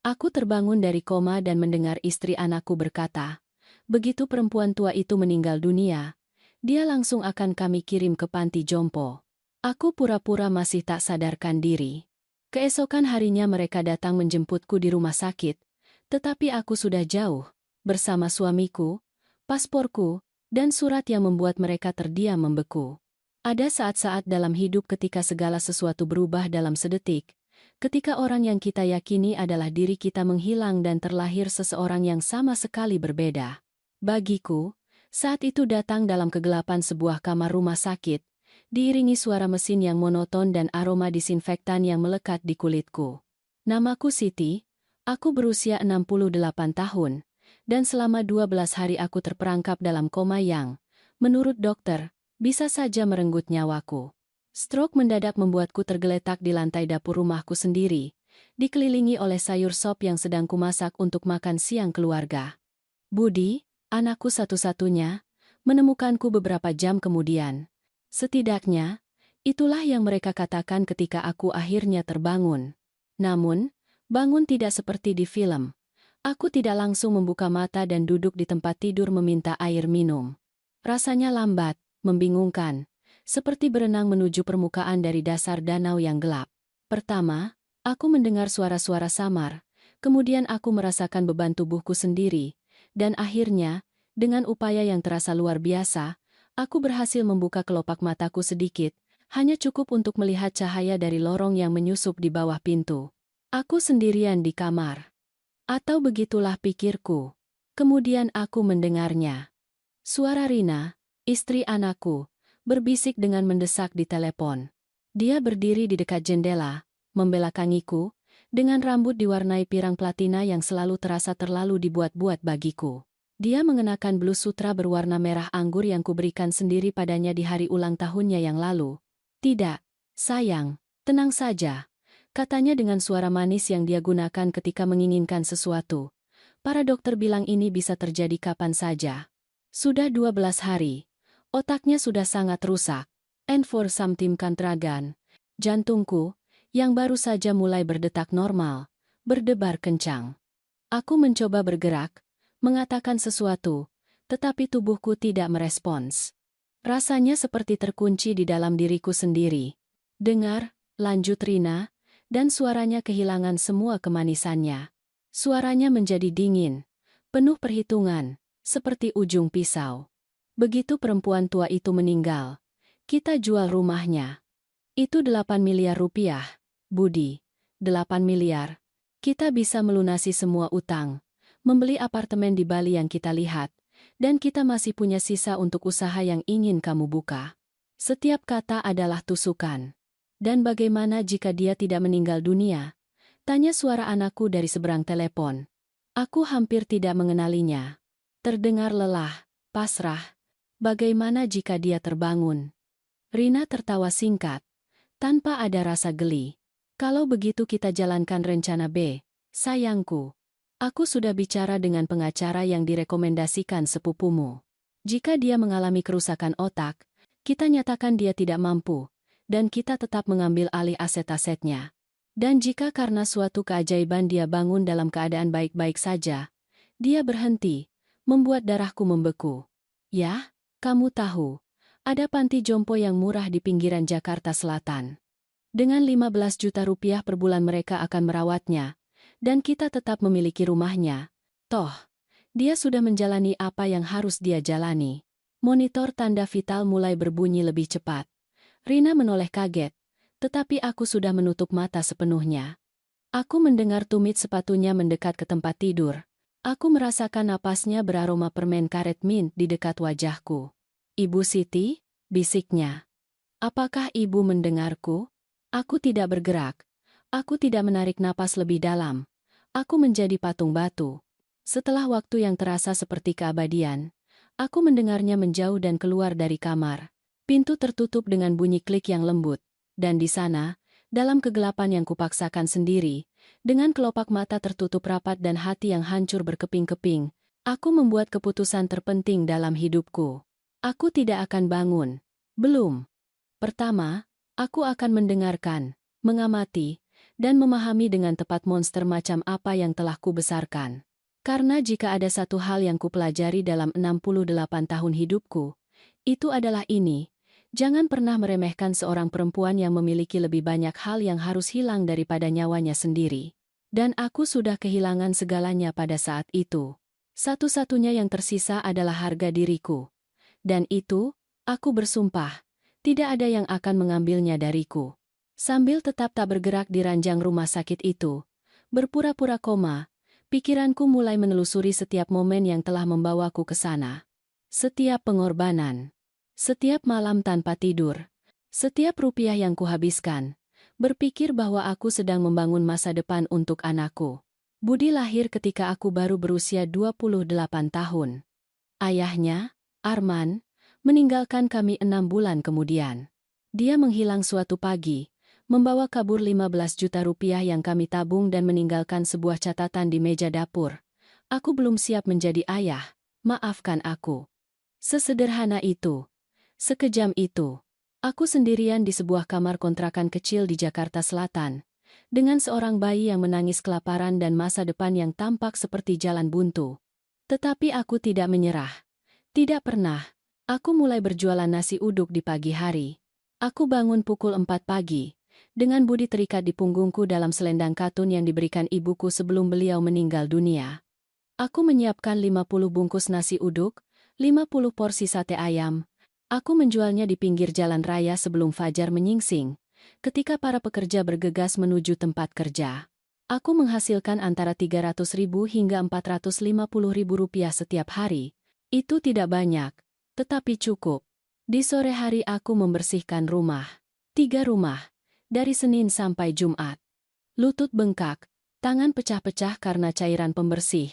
Aku terbangun dari koma dan mendengar istri anakku berkata, begitu perempuan tua itu meninggal dunia, dia langsung akan kami kirim ke panti jompo. Aku pura-pura masih tak sadarkan diri. Keesokan harinya mereka datang menjemputku di rumah sakit, tetapi aku sudah jauh, bersama suamiku, pasporku, dan surat yang membuat mereka terdiam membeku. Ada saat-saat dalam hidup ketika segala sesuatu berubah dalam sedetik, ketika orang yang kita yakini adalah diri kita menghilang dan terlahir seseorang yang sama sekali berbeda. Bagiku, saat itu datang dalam kegelapan sebuah kamar rumah sakit, diiringi suara mesin yang monoton dan aroma disinfektan yang melekat di kulitku. Namaku Siti, aku berusia 68 tahun, dan selama 12 hari aku terperangkap dalam koma yang, menurut dokter, bisa saja merenggut nyawaku. Stroke mendadak membuatku tergeletak di lantai dapur rumahku sendiri, dikelilingi oleh sayur sop yang sedang kumasak untuk makan siang keluarga. Budi, anakku satu-satunya, menemukanku beberapa jam kemudian. Setidaknya, itulah yang mereka katakan ketika aku akhirnya terbangun. Namun, bangun tidak seperti di film. Aku tidak langsung membuka mata dan duduk di tempat tidur meminta air minum. Rasanya lambat, membingungkan, seperti berenang menuju permukaan dari dasar danau yang gelap. Pertama, aku mendengar suara-suara samar, kemudian aku merasakan beban tubuhku sendiri, dan akhirnya, dengan upaya yang terasa luar biasa, aku berhasil membuka kelopak mataku sedikit, hanya cukup untuk melihat cahaya dari lorong yang menyusup di bawah pintu. Aku sendirian di kamar. Atau begitulah pikirku. Kemudian aku mendengarnya. Suara Rina, istri anakku, berbisik dengan mendesak di telepon. Dia berdiri di dekat jendela, membelakangiku, dengan rambut diwarnai pirang platina yang selalu terasa terlalu dibuat-buat bagiku. Dia mengenakan blus sutra berwarna merah anggur yang kuberikan sendiri padanya di hari ulang tahunnya yang lalu. Tidak, sayang, tenang saja, katanya dengan suara manis yang dia gunakan ketika menginginkan sesuatu. Para dokter bilang ini bisa terjadi kapan saja. Sudah 12 hari. Otaknya sudah sangat rusak. And for something Kantragan, jantungku, yang baru saja mulai berdetak normal, berdebar kencang. Aku mencoba bergerak, mengatakan sesuatu, tetapi tubuhku tidak merespons. Rasanya seperti terkunci di dalam diriku sendiri. Dengar, lanjut Rina, dan suaranya kehilangan semua kemanisannya. Suaranya menjadi dingin, penuh perhitungan, seperti ujung pisau. Begitu perempuan tua itu meninggal, kita jual rumahnya. Itu 8 miliar rupiah, Budi. 8 miliar. Kita bisa melunasi semua utang, membeli apartemen di Bali yang kita lihat, dan kita masih punya sisa untuk usaha yang ingin kamu buka. Setiap kata adalah tusukan. Dan bagaimana jika dia tidak meninggal dunia? Tanya suara anakku dari seberang telepon. Aku hampir tidak mengenalinya. Terdengar lelah, pasrah. Bagaimana jika dia terbangun? Rina tertawa singkat, tanpa ada rasa geli. Kalau begitu kita jalankan rencana B, sayangku. Aku sudah bicara dengan pengacara yang direkomendasikan sepupumu. Jika dia mengalami kerusakan otak, kita nyatakan dia tidak mampu, dan kita tetap mengambil alih aset-asetnya. Dan jika karena suatu keajaiban dia bangun dalam keadaan baik-baik saja, dia berhenti, membuat darahku membeku. Ya? Kamu tahu, ada panti jompo yang murah di pinggiran Jakarta Selatan. Dengan 15 juta rupiah per bulan mereka akan merawatnya, dan kita tetap memiliki rumahnya. Toh, dia sudah menjalani apa yang harus dia jalani. Monitor tanda vital mulai berbunyi lebih cepat. Rina menoleh kaget, tetapi aku sudah menutup mata sepenuhnya. Aku mendengar tumit sepatunya mendekat ke tempat tidur. Aku merasakan napasnya beraroma permen karet mint di dekat wajahku. Ibu Siti, bisiknya. Apakah ibu mendengarku? Aku tidak bergerak. Aku tidak menarik napas lebih dalam. Aku menjadi patung batu. Setelah waktu yang terasa seperti keabadian, aku mendengarnya menjauh dan keluar dari kamar. Pintu tertutup dengan bunyi klik yang lembut. Dan di sana, dalam kegelapan yang kupaksakan sendiri, dengan kelopak mata tertutup rapat dan hati yang hancur berkeping-keping, aku membuat keputusan terpenting dalam hidupku. Aku tidak akan bangun. Belum. Pertama, aku akan mendengarkan, mengamati, dan memahami dengan tepat monster macam apa yang telah kubesarkan. Karena jika ada satu hal yang kupelajari dalam 68 tahun hidupku, itu adalah ini: jangan pernah meremehkan seorang perempuan yang memiliki lebih banyak hal yang harus hilang daripada nyawanya sendiri. Dan aku sudah kehilangan segalanya pada saat itu. Satu-satunya yang tersisa adalah harga diriku. Dan itu, aku bersumpah, tidak ada yang akan mengambilnya dariku. Sambil tetap tak bergerak di ranjang rumah sakit itu, berpura-pura koma, pikiranku mulai menelusuri setiap momen yang telah membawaku ke sana. Setiap pengorbanan, setiap malam tanpa tidur, setiap rupiah yang kuhabiskan, berpikir bahwa aku sedang membangun masa depan untuk anakku. Budi lahir ketika aku baru berusia 28 tahun. Ayahnya, Arman, meninggalkan kami 6 bulan kemudian. Dia menghilang suatu pagi, membawa kabur 15 juta rupiah yang kami tabung dan meninggalkan sebuah catatan di meja dapur. Aku belum siap menjadi ayah, maafkan aku. Sesederhana itu. Sekejam itu. Aku sendirian di sebuah kamar kontrakan kecil di Jakarta Selatan, dengan seorang bayi yang menangis kelaparan dan masa depan yang tampak seperti jalan buntu. Tetapi aku tidak menyerah. Tidak pernah. Aku mulai berjualan nasi uduk di pagi hari. Aku bangun pukul 4 pagi, dengan Budi terikat di punggungku dalam selendang katun yang diberikan ibuku sebelum beliau meninggal dunia. Aku menyiapkan 50 bungkus nasi uduk, 50 porsi sate ayam. Aku menjualnya di pinggir jalan raya sebelum fajar menyingsing, ketika para pekerja bergegas menuju tempat kerja. Aku menghasilkan antara 300.000 hingga 450.000 rupiah setiap hari. Itu tidak banyak, tetapi cukup. Di sore hari aku membersihkan rumah. 3 rumah, dari Senin sampai Jumat. Lutut bengkak, tangan pecah-pecah karena cairan pembersih,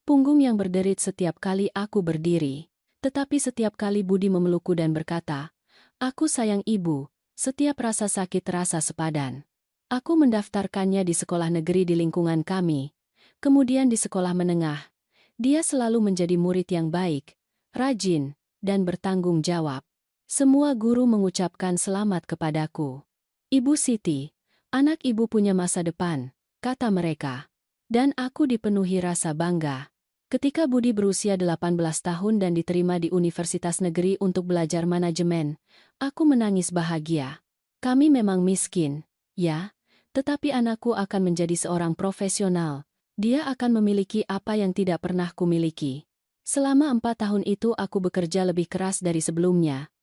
punggung yang berderit setiap kali aku berdiri. Tetapi setiap kali Budi memelukku dan berkata, "Aku sayang ibu," setiap rasa sakit terasa sepadan. Aku mendaftarkannya di sekolah negeri di lingkungan kami, kemudian di sekolah menengah. Dia selalu menjadi murid yang baik, rajin, dan bertanggung jawab. Semua guru mengucapkan selamat kepadaku. "Ibu Siti, anak ibu punya masa depan," kata mereka. Dan aku dipenuhi rasa bangga. Ketika Budi berusia 18 tahun dan diterima di Universitas Negeri untuk belajar manajemen, aku menangis bahagia. Kami memang miskin, ya, tetapi anakku akan menjadi seorang profesional. Dia akan memiliki apa yang tidak pernah kumiliki. Selama 4 tahun itu aku bekerja lebih keras dari sebelumnya.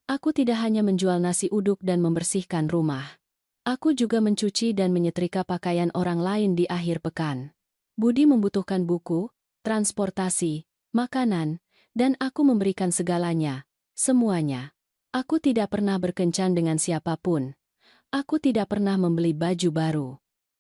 Aku tidak hanya menjual nasi uduk dan membersihkan rumah. Aku juga mencuci dan menyetrika pakaian orang lain di akhir pekan. Budi membutuhkan buku, transportasi, makanan, dan aku memberikan segalanya, semuanya. Aku tidak pernah berkencan dengan siapapun. Aku tidak pernah membeli baju baru.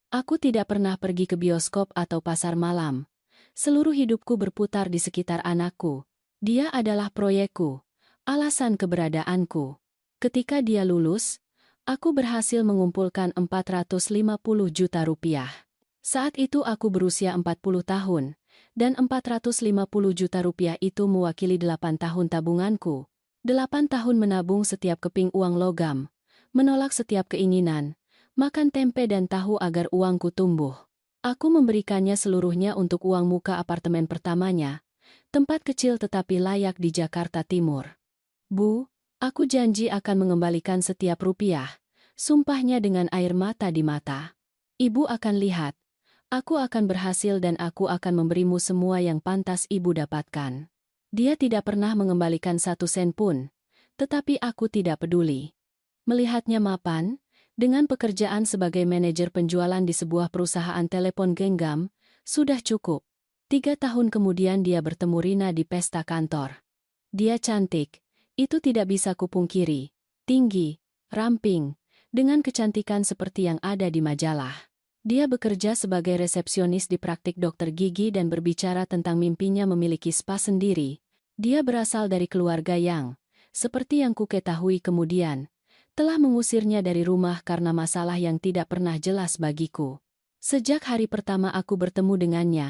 Aku tidak pernah pergi ke bioskop atau pasar malam. Seluruh hidupku berputar di sekitar anakku. Dia adalah proyekku, alasan keberadaanku. Ketika dia lulus, aku berhasil mengumpulkan 450 juta rupiah. Saat itu aku berusia 40 tahun. Dan 450 juta rupiah itu mewakili 8 tahun tabunganku. 8 tahun menabung setiap keping uang logam, menolak setiap keinginan, makan tempe dan tahu agar uangku tumbuh. Aku memberikannya seluruhnya untuk uang muka apartemen pertamanya, tempat kecil tetapi layak di Jakarta Timur. "Bu, aku janji akan mengembalikan setiap rupiah," sumpahnya dengan air mata di mata. "Ibu akan lihat. Aku akan berhasil dan aku akan memberimu semua yang pantas ibu dapatkan." Dia tidak pernah mengembalikan 1 sen pun, tetapi aku tidak peduli. Melihatnya mapan, dengan pekerjaan sebagai manajer penjualan di sebuah perusahaan telepon genggam, sudah cukup. 3 tahun kemudian dia bertemu Rina di pesta kantor. Dia cantik, itu tidak bisa kupungkiri, tinggi, ramping, dengan kecantikan seperti yang ada di majalah. Dia bekerja sebagai resepsionis di praktik dokter gigi dan berbicara tentang mimpinya memiliki spa sendiri. Dia berasal dari keluarga yang, seperti yang kuketahui kemudian, telah mengusirnya dari rumah karena masalah yang tidak pernah jelas bagiku. Sejak hari pertama aku bertemu dengannya,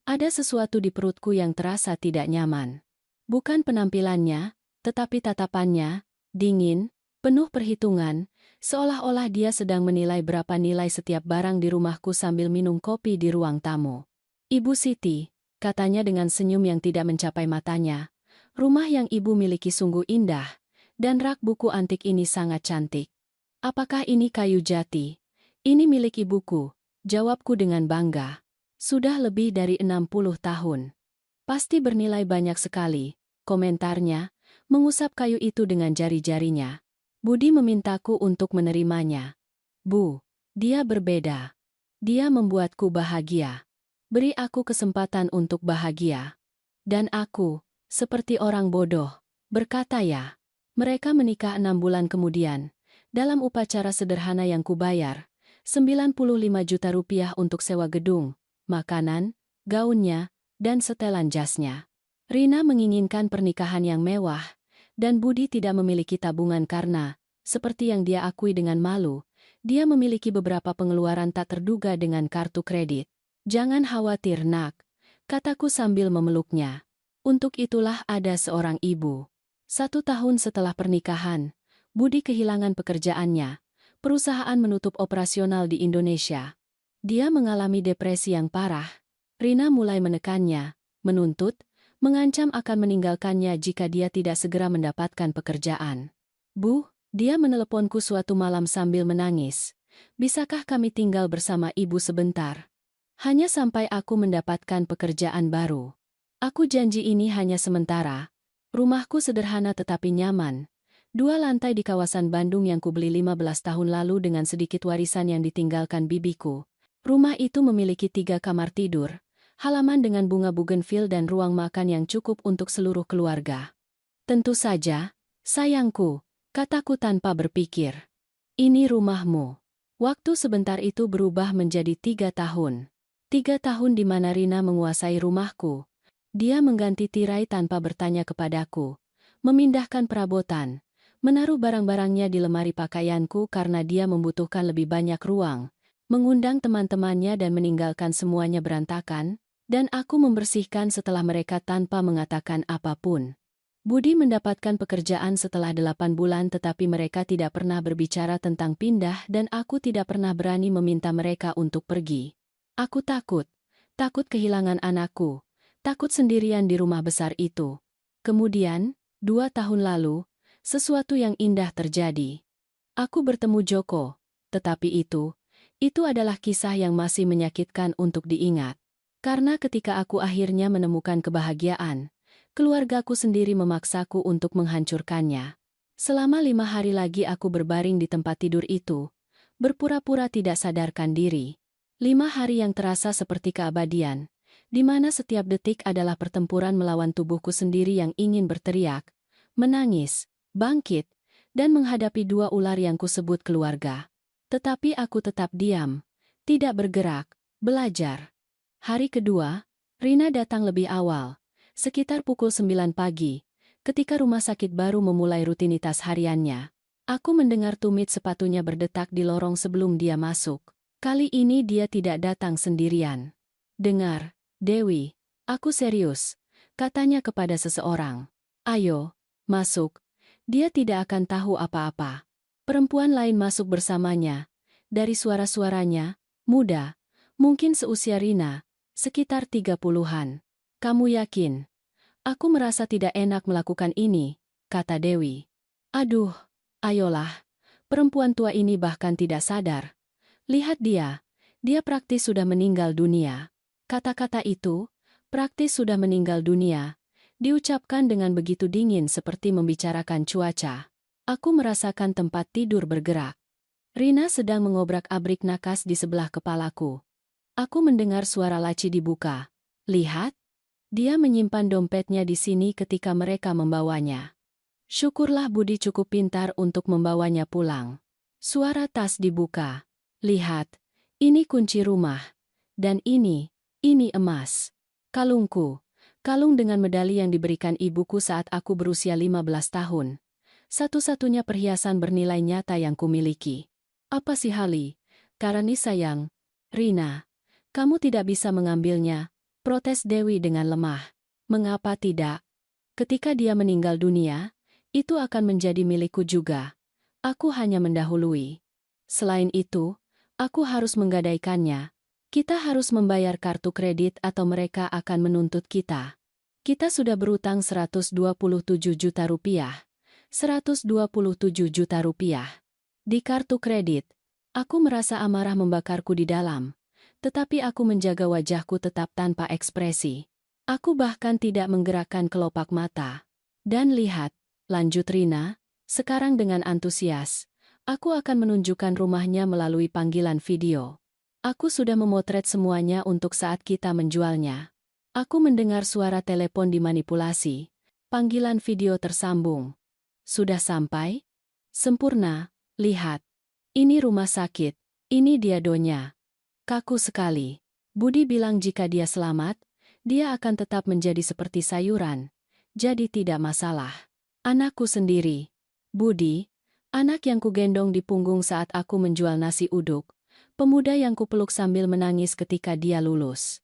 ada sesuatu di perutku yang terasa tidak nyaman. Bukan penampilannya, tetapi tatapannya, dingin, penuh perhitungan, Seolah-olah dia sedang menilai berapa nilai setiap barang di rumahku sambil minum kopi di ruang tamu. Ibu Siti, katanya dengan senyum yang tidak mencapai matanya, rumah yang ibu miliki sungguh indah, dan rak buku antik ini sangat cantik. Apakah ini kayu jati? Ini milik ibuku, jawabku dengan bangga. Sudah lebih dari 60 tahun. Pasti bernilai banyak sekali, komentarnya, mengusap kayu itu dengan jari-jarinya. Budi memintaku untuk menerimanya. Bu, dia berbeda. Dia membuatku bahagia. Beri aku kesempatan untuk bahagia. Dan aku, seperti orang bodoh, berkata ya. Mereka menikah 6 bulan kemudian. Dalam upacara sederhana yang kubayar, 95 juta rupiah untuk sewa gedung, makanan, gaunnya, dan setelan jasnya. Rina menginginkan pernikahan yang mewah, dan Budi tidak memiliki tabungan karena, seperti yang dia akui dengan malu, dia memiliki beberapa pengeluaran tak terduga dengan kartu kredit. Jangan khawatir nak, kataku sambil memeluknya. Untuk itulah ada seorang ibu. 1 tahun setelah pernikahan, Budi kehilangan pekerjaannya. Perusahaan menutup operasional di Indonesia. Dia mengalami depresi yang parah. Rina mulai menekannya, menuntut, mengancam akan meninggalkannya jika dia tidak segera mendapatkan pekerjaan. Bu, dia meneleponku suatu malam sambil menangis. Bisakah kami tinggal bersama ibu sebentar? Hanya sampai aku mendapatkan pekerjaan baru. Aku janji ini hanya sementara. Rumahku sederhana tetapi nyaman. 2 lantai di kawasan Bandung yang kubeli 15 tahun lalu dengan sedikit warisan yang ditinggalkan bibiku. Rumah itu memiliki 3 kamar tidur, halaman dengan bunga bougainville dan ruang makan yang cukup untuk seluruh keluarga. Tentu saja, sayangku, kataku tanpa berpikir. Ini rumahmu. Waktu sebentar itu berubah menjadi 3 tahun. 3 tahun di mana Rina menguasai rumahku. Dia mengganti tirai tanpa bertanya kepadaku, memindahkan perabotan, menaruh barang-barangnya di lemari pakaianku karena dia membutuhkan lebih banyak ruang, mengundang teman-temannya dan meninggalkan semuanya berantakan, dan aku membersihkan setelah mereka tanpa mengatakan apapun. Budi mendapatkan pekerjaan setelah 8 bulan tetapi mereka tidak pernah berbicara tentang pindah dan aku tidak pernah berani meminta mereka untuk pergi. Aku takut kehilangan anakku, takut sendirian di rumah besar itu. Kemudian, 2 tahun lalu, sesuatu yang indah terjadi. Aku bertemu Joko, tetapi itu adalah kisah yang masih menyakitkan untuk diingat. Karena ketika aku akhirnya menemukan kebahagiaan, keluargaku sendiri memaksaku untuk menghancurkannya. Selama 5 hari lagi aku berbaring di tempat tidur itu, berpura-pura tidak sadarkan diri. 5 hari yang terasa seperti keabadian, di mana setiap detik adalah pertempuran melawan tubuhku sendiri yang ingin berteriak, menangis, bangkit, dan menghadapi 2 ular yang kusebut keluarga. Tetapi aku tetap diam, tidak bergerak, belajar. Hari kedua, Rina datang lebih awal, sekitar pukul 9 pagi, ketika rumah sakit baru memulai rutinitas hariannya. Aku mendengar tumit sepatunya berdetak di lorong sebelum dia masuk. Kali ini dia tidak datang sendirian. Dengar, Dewi, aku serius, katanya kepada seseorang. Ayo, masuk. Dia tidak akan tahu apa-apa. Perempuan lain masuk bersamanya. Dari suara-suaranya, muda, mungkin seusia Rina, sekitar 30-an. Kamu yakin? Aku merasa tidak enak melakukan ini, kata Dewi. Aduh, ayolah. Perempuan tua ini bahkan tidak sadar. Lihat dia praktis sudah meninggal dunia. Kata-kata itu, praktis sudah meninggal dunia, diucapkan dengan begitu dingin seperti membicarakan cuaca. Aku merasakan tempat tidur bergerak. Rina sedang mengobrak-abrik nakas di sebelah kepalaku. Aku mendengar suara laci dibuka. Lihat, dia menyimpan dompetnya di sini ketika mereka membawanya. Syukurlah Budi cukup pintar untuk membawanya pulang. Suara tas dibuka. Lihat, ini kunci rumah. Dan ini emas. Kalungku. Kalung dengan medali yang diberikan ibuku saat aku berusia 15 tahun. Satu-satunya perhiasan bernilai nyata yang kumiliki. Apa sih Hali? Karani sayang. Rina, kamu tidak bisa mengambilnya, protes Dewi dengan lemah. Mengapa tidak? Ketika dia meninggal dunia, itu akan menjadi milikku juga. Aku hanya mendahului. Selain itu, aku harus menggadaikannya. Kita harus membayar kartu kredit atau mereka akan menuntut kita. Kita sudah berutang 127 juta rupiah. 127 juta rupiah. Di kartu kredit, aku merasa amarah membakarku di dalam. Tetapi aku menjaga wajahku tetap tanpa ekspresi. Aku bahkan tidak menggerakkan kelopak mata. Dan lihat, lanjut Rina, sekarang dengan antusias, aku akan menunjukkan rumahnya melalui panggilan video. Aku sudah memotret semuanya untuk saat kita menjualnya. Aku mendengar suara telepon dimanipulasi. Panggilan video tersambung. Sudah sampai? Sempurna, lihat. Ini rumah sakit. Ini dia Donya. Kaku sekali. Budi bilang jika dia selamat, dia akan tetap menjadi seperti sayuran. Jadi tidak masalah. Anakku sendiri. Budi, anak yang kugendong di punggung saat aku menjual nasi uduk. Pemuda yang kupeluk sambil menangis ketika dia lulus.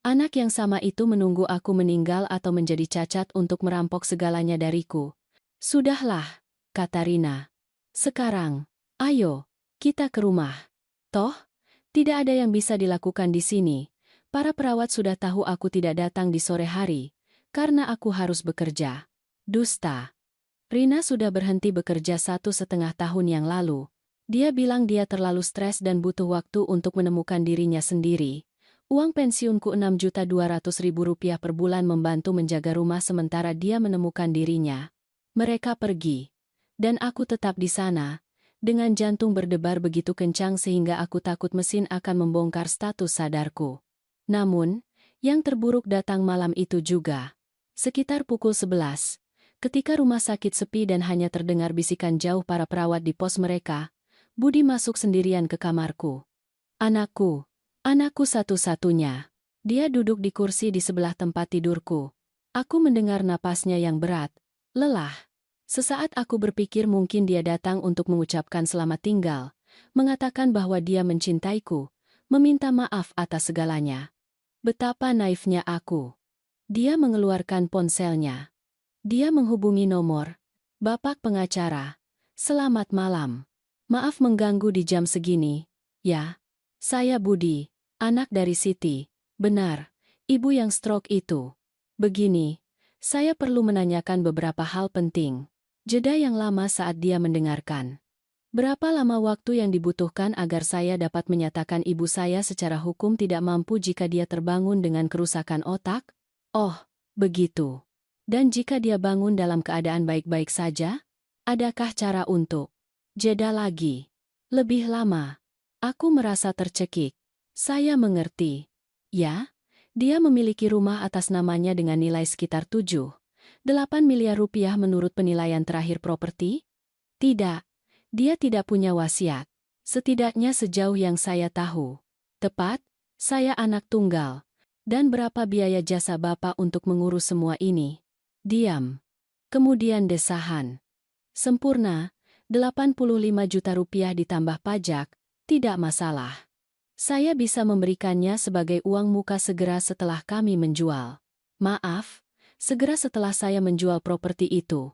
Anak yang sama itu menunggu aku meninggal atau menjadi cacat untuk merampok segalanya dariku. Sudahlah, kata Rina. Sekarang, ayo, kita ke rumah. Toh, tidak ada yang bisa dilakukan di sini. Para perawat sudah tahu aku tidak datang di sore hari, karena aku harus bekerja. Dusta. Rina sudah berhenti bekerja 1,5 tahun yang lalu. Dia bilang dia terlalu stres dan butuh waktu untuk menemukan dirinya sendiri. Uang pensiunku 6.200.000 rupiah per bulan membantu menjaga rumah sementara dia menemukan dirinya. Mereka pergi. Dan aku tetap di sana, dengan jantung berdebar begitu kencang sehingga aku takut mesin akan membongkar status sadarku. Namun, yang terburuk datang malam itu juga. Sekitar pukul 11, ketika rumah sakit sepi dan hanya terdengar bisikan jauh para perawat di pos mereka, Budi masuk sendirian ke kamarku. Anakku satu-satunya. Dia duduk di kursi di sebelah tempat tidurku. Aku mendengar napasnya yang berat, lelah. Sesaat aku berpikir mungkin dia datang untuk mengucapkan selamat tinggal, mengatakan bahwa dia mencintaiku, meminta maaf atas segalanya. Betapa naifnya aku. Dia mengeluarkan ponselnya. Dia menghubungi nomor. Bapak pengacara. Selamat malam. Maaf mengganggu di jam segini. Ya, saya Budi, anak dari Siti. Benar, ibu yang stroke itu. Begini, saya perlu menanyakan beberapa hal penting. Jeda yang lama saat dia mendengarkan. Berapa lama waktu yang dibutuhkan agar saya dapat menyatakan ibu saya secara hukum tidak mampu jika dia terbangun dengan kerusakan otak? Oh, begitu. Dan jika dia bangun dalam keadaan baik-baik saja? Adakah cara untuk jeda lagi? Lebih lama. Aku merasa tercekik. Saya mengerti. Ya, dia memiliki rumah atas namanya dengan nilai sekitar 7,8 miliar rupiah menurut penilaian terakhir properti? Tidak. Dia tidak punya wasiat. Setidaknya sejauh yang saya tahu. Tepat, saya anak tunggal. Dan berapa biaya jasa Bapak untuk mengurus semua ini? Diam. Kemudian desahan. Sempurna, 85 juta rupiah ditambah pajak, tidak masalah. Saya bisa memberikannya sebagai uang muka segera setelah kami menjual. Maaf, segera setelah saya menjual properti itu.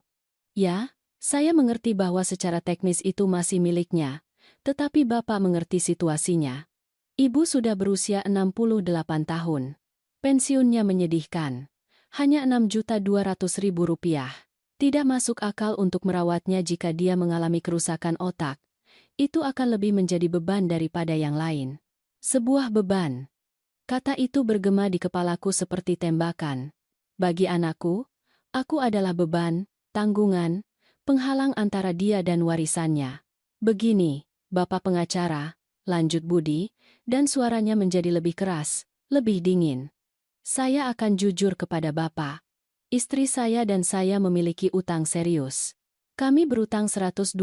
Ya, saya mengerti bahwa secara teknis itu masih miliknya, tetapi Bapak mengerti situasinya. Ibu sudah berusia 68 tahun. Pensiunnya menyedihkan. Hanya 6.200.000 rupiah. Tidak masuk akal untuk merawatnya jika dia mengalami kerusakan otak. Itu akan lebih menjadi beban daripada yang lain. Sebuah beban. Kata itu bergema di kepalaku seperti tembakan. Bagi anakku, aku adalah beban, tanggungan, penghalang antara dia dan warisannya. Begini, Bapak pengacara, lanjut Budi, dan suaranya menjadi lebih keras, lebih dingin. Saya akan jujur kepada Bapak. Istri saya dan saya memiliki utang serius. Kami berutang 127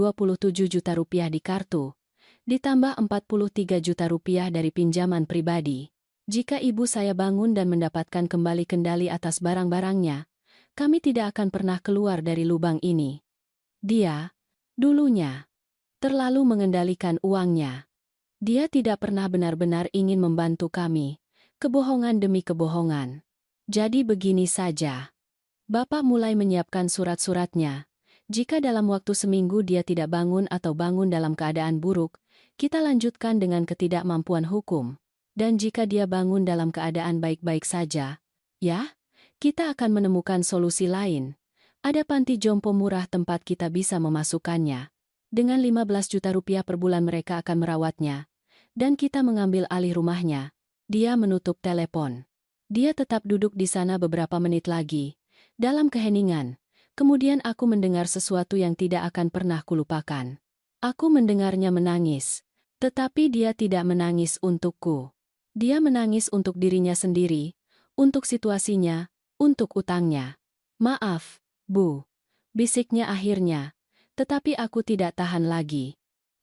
juta rupiah di kartu, ditambah 43 juta rupiah dari pinjaman pribadi. Jika ibu saya bangun dan mendapatkan kembali kendali atas barang-barangnya, kami tidak akan pernah keluar dari lubang ini. Dia, dulunya, terlalu mengendalikan uangnya. Dia tidak pernah benar-benar ingin membantu kami. Kebohongan demi kebohongan. Jadi begini saja. Bapak mulai menyiapkan surat-suratnya. Jika dalam waktu seminggu dia tidak bangun atau bangun dalam keadaan buruk, kita lanjutkan dengan ketidakmampuan hukum. Dan jika dia bangun dalam keadaan baik-baik saja, ya, kita akan menemukan solusi lain. Ada panti jompo murah tempat kita bisa memasukkannya. Dengan 15 juta rupiah per bulan mereka akan merawatnya. Dan kita mengambil alih rumahnya. Dia menutup telepon. Dia tetap duduk di sana beberapa menit lagi. Dalam keheningan. Kemudian aku mendengar sesuatu yang tidak akan pernah kulupakan. Aku mendengarnya menangis. Tetapi dia tidak menangis untukku. Dia menangis untuk dirinya sendiri, untuk situasinya, untuk utangnya. Maaf, Bu. Bisiknya akhirnya. Tetapi aku tidak tahan lagi.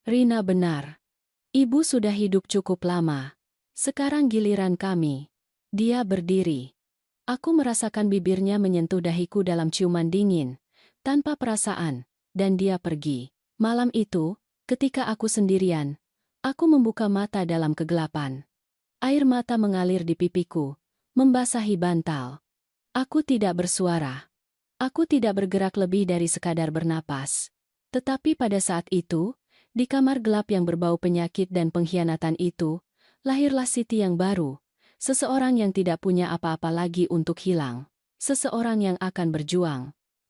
Rina benar. Ibu sudah hidup cukup lama. Sekarang giliran kami. Dia berdiri. Aku merasakan bibirnya menyentuh dahiku dalam ciuman dingin, tanpa perasaan, dan dia pergi. Malam itu, ketika aku sendirian, aku membuka mata dalam kegelapan. Air mata mengalir di pipiku, membasahi bantal. Aku tidak bersuara. Aku tidak bergerak lebih dari sekadar bernapas. Tetapi pada saat itu, di kamar gelap yang berbau penyakit dan pengkhianatan itu, lahirlah Siti yang baru. Seseorang yang tidak punya apa-apa lagi untuk hilang. Seseorang yang akan berjuang.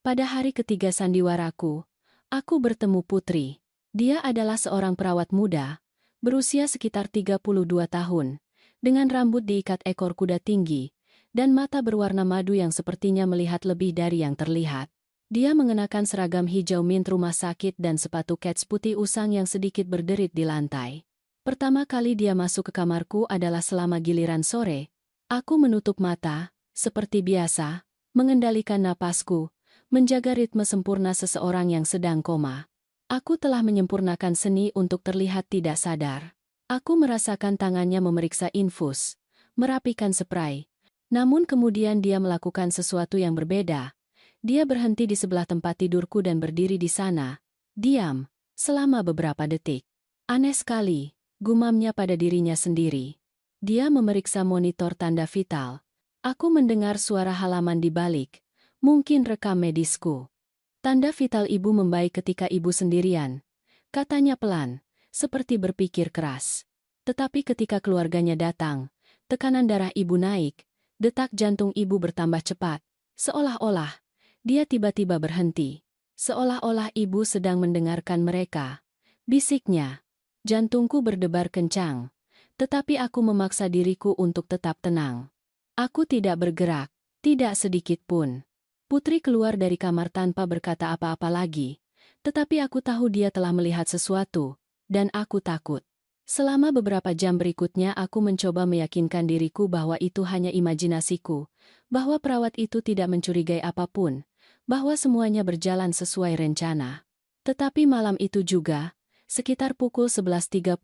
Pada hari ketiga sandiwaraku, aku bertemu Putri. Dia adalah seorang perawat muda, berusia sekitar 32 tahun, dengan rambut diikat ekor kuda tinggi, dan mata berwarna madu yang sepertinya melihat lebih dari yang terlihat. Dia mengenakan seragam hijau mint rumah sakit dan sepatu kets putih usang yang sedikit berderit di lantai. Pertama kali dia masuk ke kamarku adalah selama giliran sore. Aku menutup mata, seperti biasa, mengendalikan napasku, menjaga ritme sempurna seseorang yang sedang koma. Aku telah menyempurnakan seni untuk terlihat tidak sadar. Aku merasakan tangannya memeriksa infus, merapikan spray. Namun kemudian dia melakukan sesuatu yang berbeda. Dia berhenti di sebelah tempat tidurku dan berdiri di sana, diam, selama beberapa detik. Aneh sekali. Gumamnya pada dirinya sendiri. Dia memeriksa monitor tanda vital. Aku mendengar suara halaman di balik. Mungkin rekam medisku. Tanda vital ibu membaik ketika ibu sendirian. Katanya pelan, seperti berpikir keras. Tetapi ketika keluarganya datang, tekanan darah ibu naik, detak jantung ibu bertambah cepat. Seolah-olah, dia tiba-tiba berhenti. Seolah-olah ibu sedang mendengarkan mereka. Bisiknya. Jantungku berdebar kencang, tetapi aku memaksa diriku untuk tetap tenang. Aku tidak bergerak, tidak sedikit pun. Putri keluar dari kamar tanpa berkata apa-apa lagi, tetapi aku tahu dia telah melihat sesuatu, dan aku takut. Selama beberapa jam berikutnya aku mencoba meyakinkan diriku bahwa itu hanya imajinasiku, bahwa perawat itu tidak mencurigai apapun, bahwa semuanya berjalan sesuai rencana. Tetapi malam itu juga, sekitar pukul 11.30,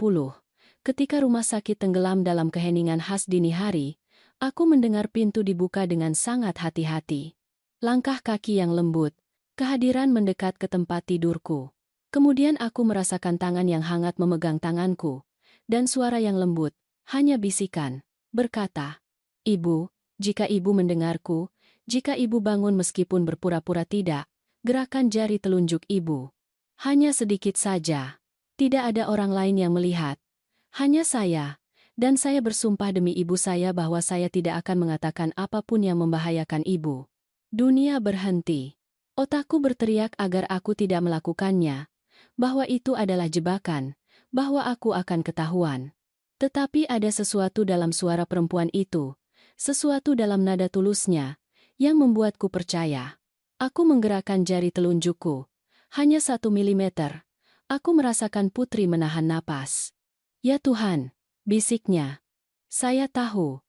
ketika rumah sakit tenggelam dalam keheningan khas dini hari, aku mendengar pintu dibuka dengan sangat hati-hati. Langkah kaki yang lembut, kehadiran mendekat ke tempat tidurku. Kemudian aku merasakan tangan yang hangat memegang tanganku, dan suara yang lembut, hanya bisikan, berkata, "Ibu, jika ibu mendengarku, jika ibu bangun meskipun berpura-pura tidak, gerakan jari telunjuk ibu. Hanya sedikit saja. Tidak ada orang lain yang melihat. Hanya saya. Dan saya bersumpah demi ibu saya bahwa saya tidak akan mengatakan apapun yang membahayakan ibu." Dunia berhenti. Otakku berteriak agar aku tidak melakukannya. Bahwa itu adalah jebakan. Bahwa aku akan ketahuan. Tetapi ada sesuatu dalam suara perempuan itu. Sesuatu dalam nada tulusnya. Yang membuatku percaya. Aku menggerakkan jari telunjukku. Hanya 1 milimeter. Aku merasakan Putri menahan napas. "Ya Tuhan," bisiknya. Saya tahu.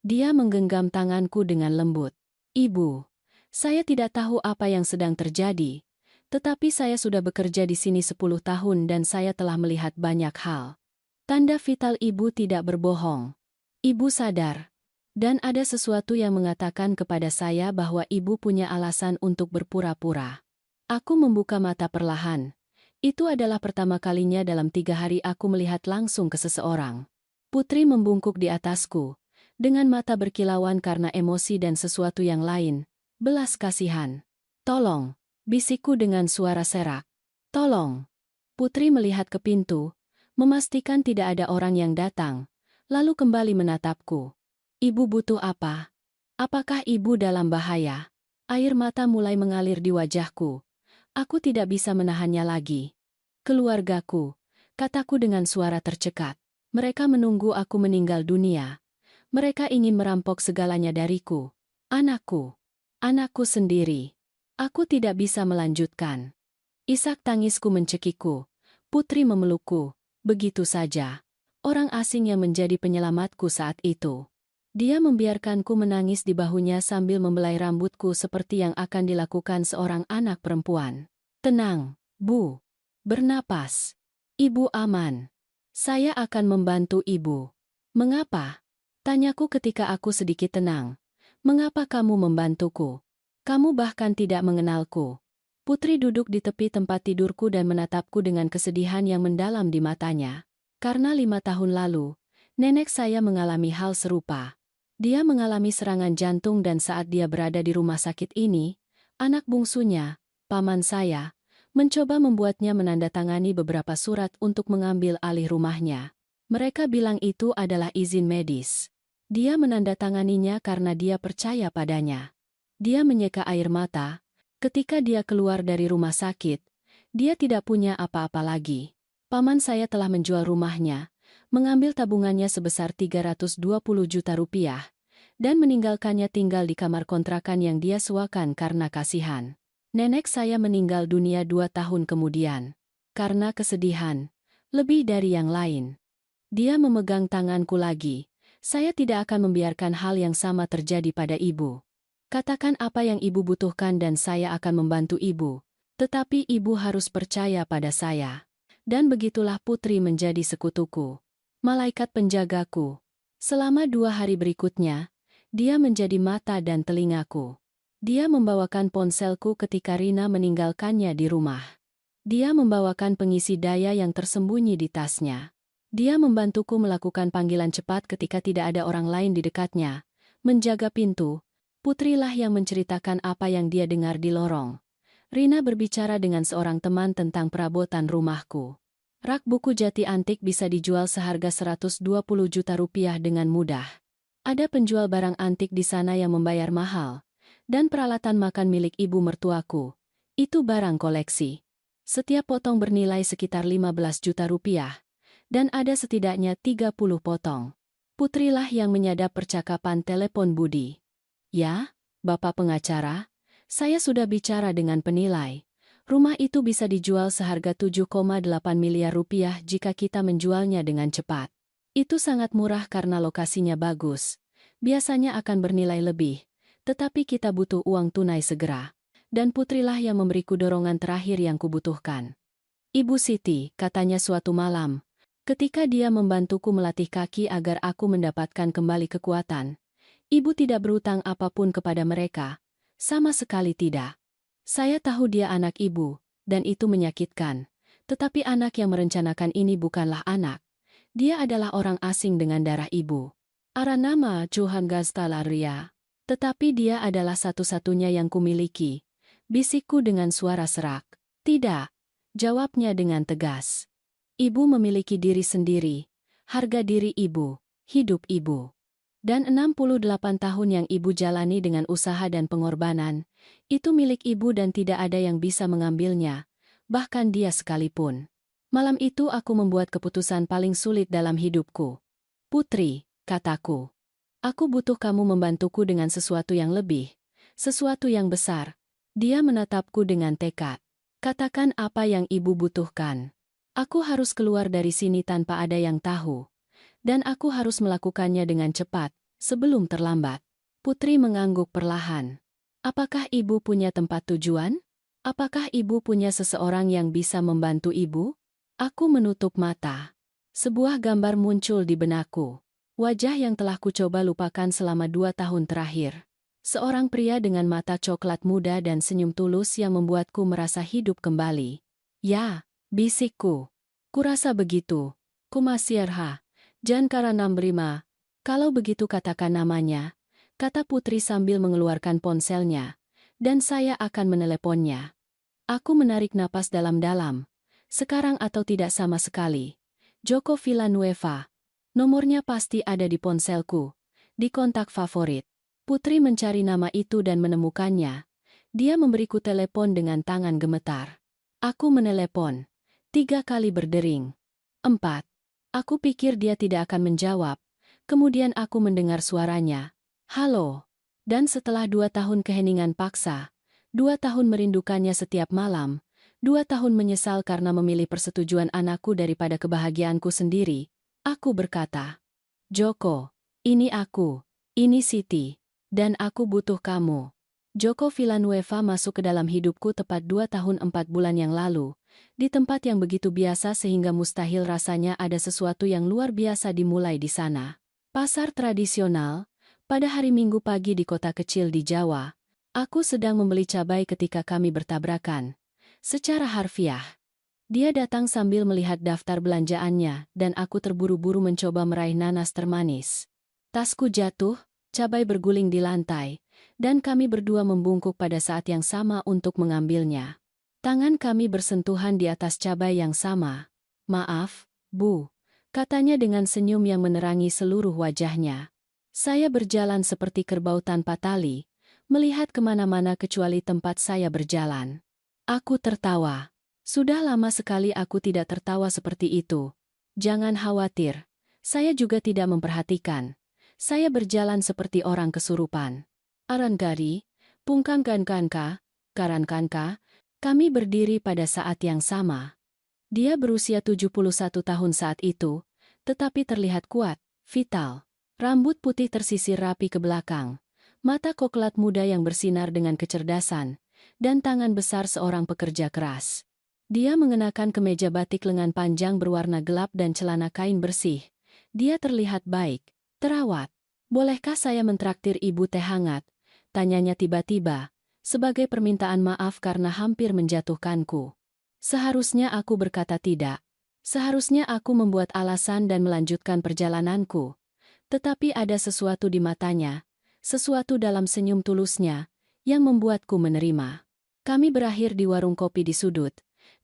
Dia menggenggam tanganku dengan lembut. "Ibu, saya tidak tahu apa yang sedang terjadi, tetapi saya sudah bekerja di sini 10 tahun dan saya telah melihat banyak hal. Tanda vital ibu tidak berbohong. Ibu sadar. Dan ada sesuatu yang mengatakan kepada saya bahwa ibu punya alasan untuk berpura-pura." Aku membuka mata perlahan. Itu adalah pertama kalinya dalam 3 hari aku melihat langsung ke seseorang. Putri membungkuk di atasku, dengan mata berkilauan karena emosi dan sesuatu yang lain, belas kasihan. "Tolong," Bisikku dengan suara serak. Tolong. Putri melihat ke pintu, memastikan tidak ada orang yang datang, lalu kembali menatapku. Ibu butuh apa? Apakah ibu dalam bahaya? Air mata mulai mengalir di wajahku. Aku tidak bisa menahannya lagi. Keluargaku, kataku dengan suara tercekat. Mereka menunggu aku meninggal dunia. Mereka ingin merampok segalanya dariku. Anakku. Anakku sendiri. Aku tidak bisa melanjutkan. Isak tangisku mencekikku. Putri memelukku. Begitu saja. Orang asing yang menjadi penyelamatku saat itu. Dia membiarkanku menangis di bahunya sambil membelai rambutku seperti yang akan dilakukan seorang anak perempuan. Tenang, Bu. Bernapas. Ibu aman. Saya akan membantu ibu. Mengapa? Tanyaku ketika aku sedikit tenang. Mengapa kamu membantuku? Kamu bahkan tidak mengenalku. Putri duduk di tepi tempat tidurku dan menatapku dengan kesedihan yang mendalam di matanya. Karena 5 tahun lalu, nenek saya mengalami hal serupa. Dia mengalami serangan jantung dan saat dia berada di rumah sakit ini, anak bungsunya, paman saya, mencoba membuatnya menandatangani beberapa surat untuk mengambil alih rumahnya. Mereka bilang itu adalah izin medis. Dia menandatanganinya karena dia percaya padanya. Dia menyeka air mata. Ketika dia keluar dari rumah sakit, dia tidak punya apa-apa lagi. Paman saya telah menjual rumahnya, mengambil tabungannya sebesar 320 juta rupiah, dan meninggalkannya tinggal di kamar kontrakan yang dia sewakan karena kasihan. Nenek saya meninggal dunia 2 tahun kemudian. Karena kesedihan, lebih dari yang lain. Dia memegang tanganku lagi. Saya tidak akan membiarkan hal yang sama terjadi pada ibu. Katakan apa yang ibu butuhkan dan saya akan membantu ibu. Tetapi ibu harus percaya pada saya. Dan begitulah Putri menjadi sekutuku. Malaikat penjagaku. Selama 2 hari berikutnya, dia menjadi mata dan telingaku. Dia membawakan ponselku ketika Rina meninggalkannya di rumah. Dia membawakan pengisi daya yang tersembunyi di tasnya. Dia membantuku melakukan panggilan cepat ketika tidak ada orang lain di dekatnya. Menjaga pintu. Putrilah yang menceritakan apa yang dia dengar di lorong. Rina berbicara dengan seorang teman tentang perabotan rumahku. Rak buku jati antik bisa dijual seharga 120 juta rupiah dengan mudah. Ada penjual barang antik di sana yang membayar mahal. Dan peralatan makan milik ibu mertuaku. Itu barang koleksi. Setiap potong bernilai sekitar 15 juta rupiah. Dan ada setidaknya 30 potong. Putrilah yang menyadap percakapan telepon Budi. Ya, Bapak pengacara, saya sudah bicara dengan penilai. Rumah itu bisa dijual seharga 7,8 miliar rupiah jika kita menjualnya dengan cepat. Itu sangat murah karena lokasinya bagus. Biasanya akan bernilai lebih, tetapi kita butuh uang tunai segera. Dan putrilah yang memberiku dorongan terakhir yang kubutuhkan. Ibu Siti, katanya suatu malam, ketika dia membantuku melatih kaki agar aku mendapatkan kembali kekuatan. Ibu tidak berutang apapun kepada mereka. Sama sekali tidak. Saya tahu dia anak ibu, dan itu menyakitkan. Tetapi anak yang merencanakan ini bukanlah anak. Dia adalah orang asing dengan darah ibu. Aranama Johan Gastalaria. Tetapi dia adalah satu-satunya yang kumiliki. Bisikku dengan suara serak. Tidak. Jawabnya dengan tegas. Ibu memiliki diri sendiri. Harga diri ibu. Hidup ibu. Dan 68 tahun yang ibu jalani dengan usaha dan pengorbanan, itu milik ibu dan tidak ada yang bisa mengambilnya, bahkan dia sekalipun. Malam itu aku membuat keputusan paling sulit dalam hidupku. Putri, kataku. Aku butuh kamu membantuku dengan sesuatu yang lebih, sesuatu yang besar. Dia menatapku dengan tekad. Katakan apa yang ibu butuhkan. Aku harus keluar dari sini tanpa ada yang tahu. Dan aku harus melakukannya dengan cepat, sebelum terlambat. Putri mengangguk perlahan. Apakah ibu punya tempat tujuan? Apakah ibu punya seseorang yang bisa membantu ibu? Aku menutup mata. Sebuah gambar muncul di benakku. Wajah yang telah kucoba lupakan selama 2 tahun terakhir. Seorang pria dengan mata coklat muda dan senyum tulus yang membuatku merasa hidup kembali. Ya, bisikku. Kurasa begitu. Kumasirha. Jankara Nambrima, kalau begitu katakan namanya, kata Putri sambil mengeluarkan ponselnya, dan saya akan meneleponnya. Aku menarik napas dalam-dalam. Sekarang atau tidak sama sekali. Joko Villanueva. Nomornya pasti ada di ponselku. Di kontak favorit. Putri mencari nama itu dan menemukannya. Dia memberiku telepon dengan tangan gemetar. Aku menelepon. 3 kali berdering. 4. Aku pikir dia tidak akan menjawab. Kemudian aku mendengar suaranya. Halo. Dan setelah 2 tahun keheningan paksa, 2 tahun merindukannya setiap malam, 2 tahun menyesal karena memilih persetujuan anakku daripada kebahagiaanku sendiri, aku berkata, Joko, ini aku, ini Siti, dan aku butuh kamu. Joko Villanueva masuk ke dalam hidupku tepat 2 tahun 4 bulan yang lalu, di tempat yang begitu biasa sehingga mustahil rasanya ada sesuatu yang luar biasa dimulai di sana. Pasar tradisional, pada hari Minggu pagi di kota kecil di Jawa, aku sedang membeli cabai ketika kami bertabrakan. Secara harfiah, dia datang sambil melihat daftar belanjaannya dan aku terburu-buru mencoba meraih nanas termanis. Tasku jatuh, cabai berguling di lantai, dan kami berdua membungkuk pada saat yang sama untuk mengambilnya. Tangan kami bersentuhan di atas cabai yang sama. Maaf, Bu, katanya dengan senyum yang menerangi seluruh wajahnya. Saya berjalan seperti kerbau tanpa tali, melihat kemana-mana kecuali tempat saya berjalan. Aku tertawa. Sudah lama sekali aku tidak tertawa seperti itu. Jangan khawatir, saya juga tidak memperhatikan. Saya berjalan seperti orang kesurupan. Arangari, Pungkangkanka, Karankanka, kami berdiri pada saat yang sama. Dia berusia 71 tahun saat itu, tetapi terlihat kuat, vital. Rambut putih tersisir rapi ke belakang, mata koklat muda yang bersinar dengan kecerdasan, dan tangan besar seorang pekerja keras. Dia mengenakan kemeja batik lengan panjang berwarna gelap dan celana kain bersih. Dia terlihat baik, terawat. Bolehkah saya mentraktir ibu teh hangat? Tanyanya tiba-tiba, sebagai permintaan maaf karena hampir menjatuhkanku. Seharusnya aku berkata tidak. Seharusnya aku membuat alasan dan melanjutkan perjalananku. Tetapi ada sesuatu di matanya, sesuatu dalam senyum tulusnya, yang membuatku menerima. Kami berakhir di warung kopi di sudut,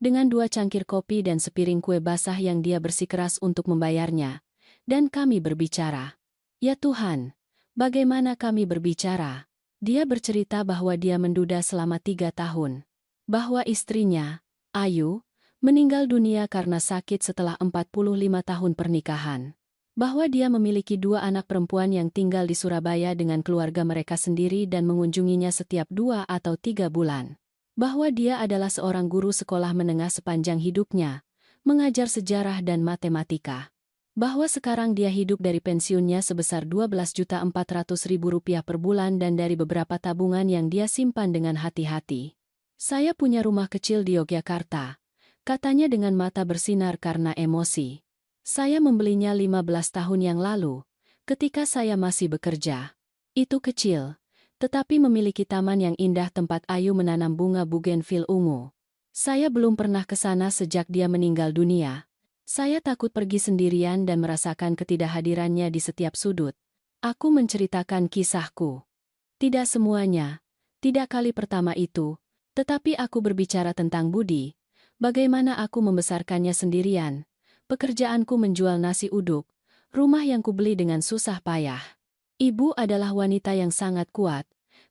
dengan 2 cangkir kopi dan sepiring kue basah yang dia bersikeras untuk membayarnya. Dan kami berbicara. Ya Tuhan, bagaimana kami berbicara? Dia bercerita bahwa dia menduda selama 3 tahun. Bahwa istrinya, Ayu, meninggal dunia karena sakit setelah 45 tahun pernikahan. Bahwa dia memiliki 2 anak perempuan yang tinggal di Surabaya dengan keluarga mereka sendiri dan mengunjunginya setiap 2 atau 3 bulan. Bahwa dia adalah seorang guru sekolah menengah sepanjang hidupnya, mengajar sejarah dan matematika. Bahwa sekarang dia hidup dari pensiunnya sebesar Rp12.400.000 per bulan dan dari beberapa tabungan yang dia simpan dengan hati-hati. Saya punya rumah kecil di Yogyakarta, katanya dengan mata bersinar karena emosi. Saya membelinya 15 tahun yang lalu, ketika saya masih bekerja. Itu kecil, tetapi memiliki taman yang indah tempat Ayu menanam bunga bugenvil ungu. Saya belum pernah ke sana sejak dia meninggal dunia. Saya takut pergi sendirian dan merasakan ketidakhadirannya di setiap sudut. Aku menceritakan kisahku. Tidak semuanya, tidak kali pertama itu, tetapi aku berbicara tentang Budi, bagaimana aku membesarkannya sendirian, pekerjaanku menjual nasi uduk, rumah yang kubeli dengan susah payah. Ibu adalah wanita yang sangat kuat,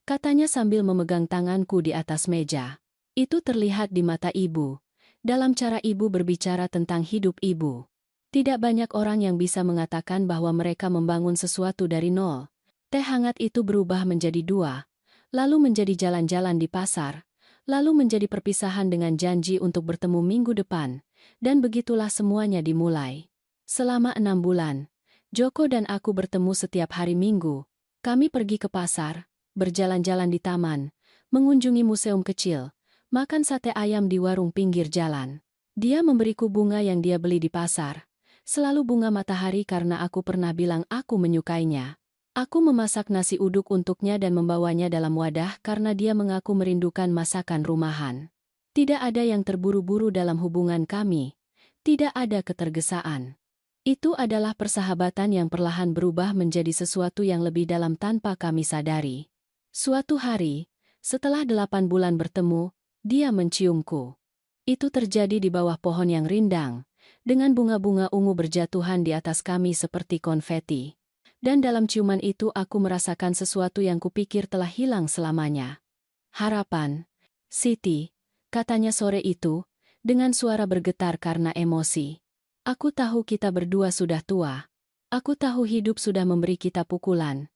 katanya sambil memegang tanganku di atas meja. Itu terlihat di mata ibu, dalam cara ibu berbicara tentang hidup ibu. Tidak banyak orang yang bisa mengatakan bahwa mereka membangun sesuatu dari nol. Teh hangat itu berubah menjadi 2, lalu menjadi jalan-jalan di pasar, lalu menjadi perpisahan dengan janji untuk bertemu minggu depan, dan begitulah semuanya dimulai. Selama 6 bulan, Joko dan aku bertemu setiap hari Minggu. Kami pergi ke pasar, berjalan-jalan di taman, mengunjungi museum kecil, makan sate ayam di warung pinggir jalan. Dia memberiku bunga yang dia beli di pasar, selalu bunga matahari karena aku pernah bilang aku menyukainya. Aku memasak nasi uduk untuknya dan membawanya dalam wadah karena dia mengaku merindukan masakan rumahan. Tidak ada yang terburu-buru dalam hubungan kami, tidak ada ketergesaan. Itu adalah persahabatan yang perlahan berubah menjadi sesuatu yang lebih dalam tanpa kami sadari. Suatu hari, setelah 8 bulan bertemu, Dia menciumku. Itu terjadi di bawah pohon yang rindang, dengan bunga-bunga ungu berjatuhan di atas kami seperti konfeti. Dan dalam ciuman itu aku merasakan sesuatu yang kupikir telah hilang selamanya. Harapan. Siti, katanya sore itu, dengan suara bergetar karena emosi. Aku tahu kita berdua sudah tua. Aku tahu hidup sudah memberi kita pukulan.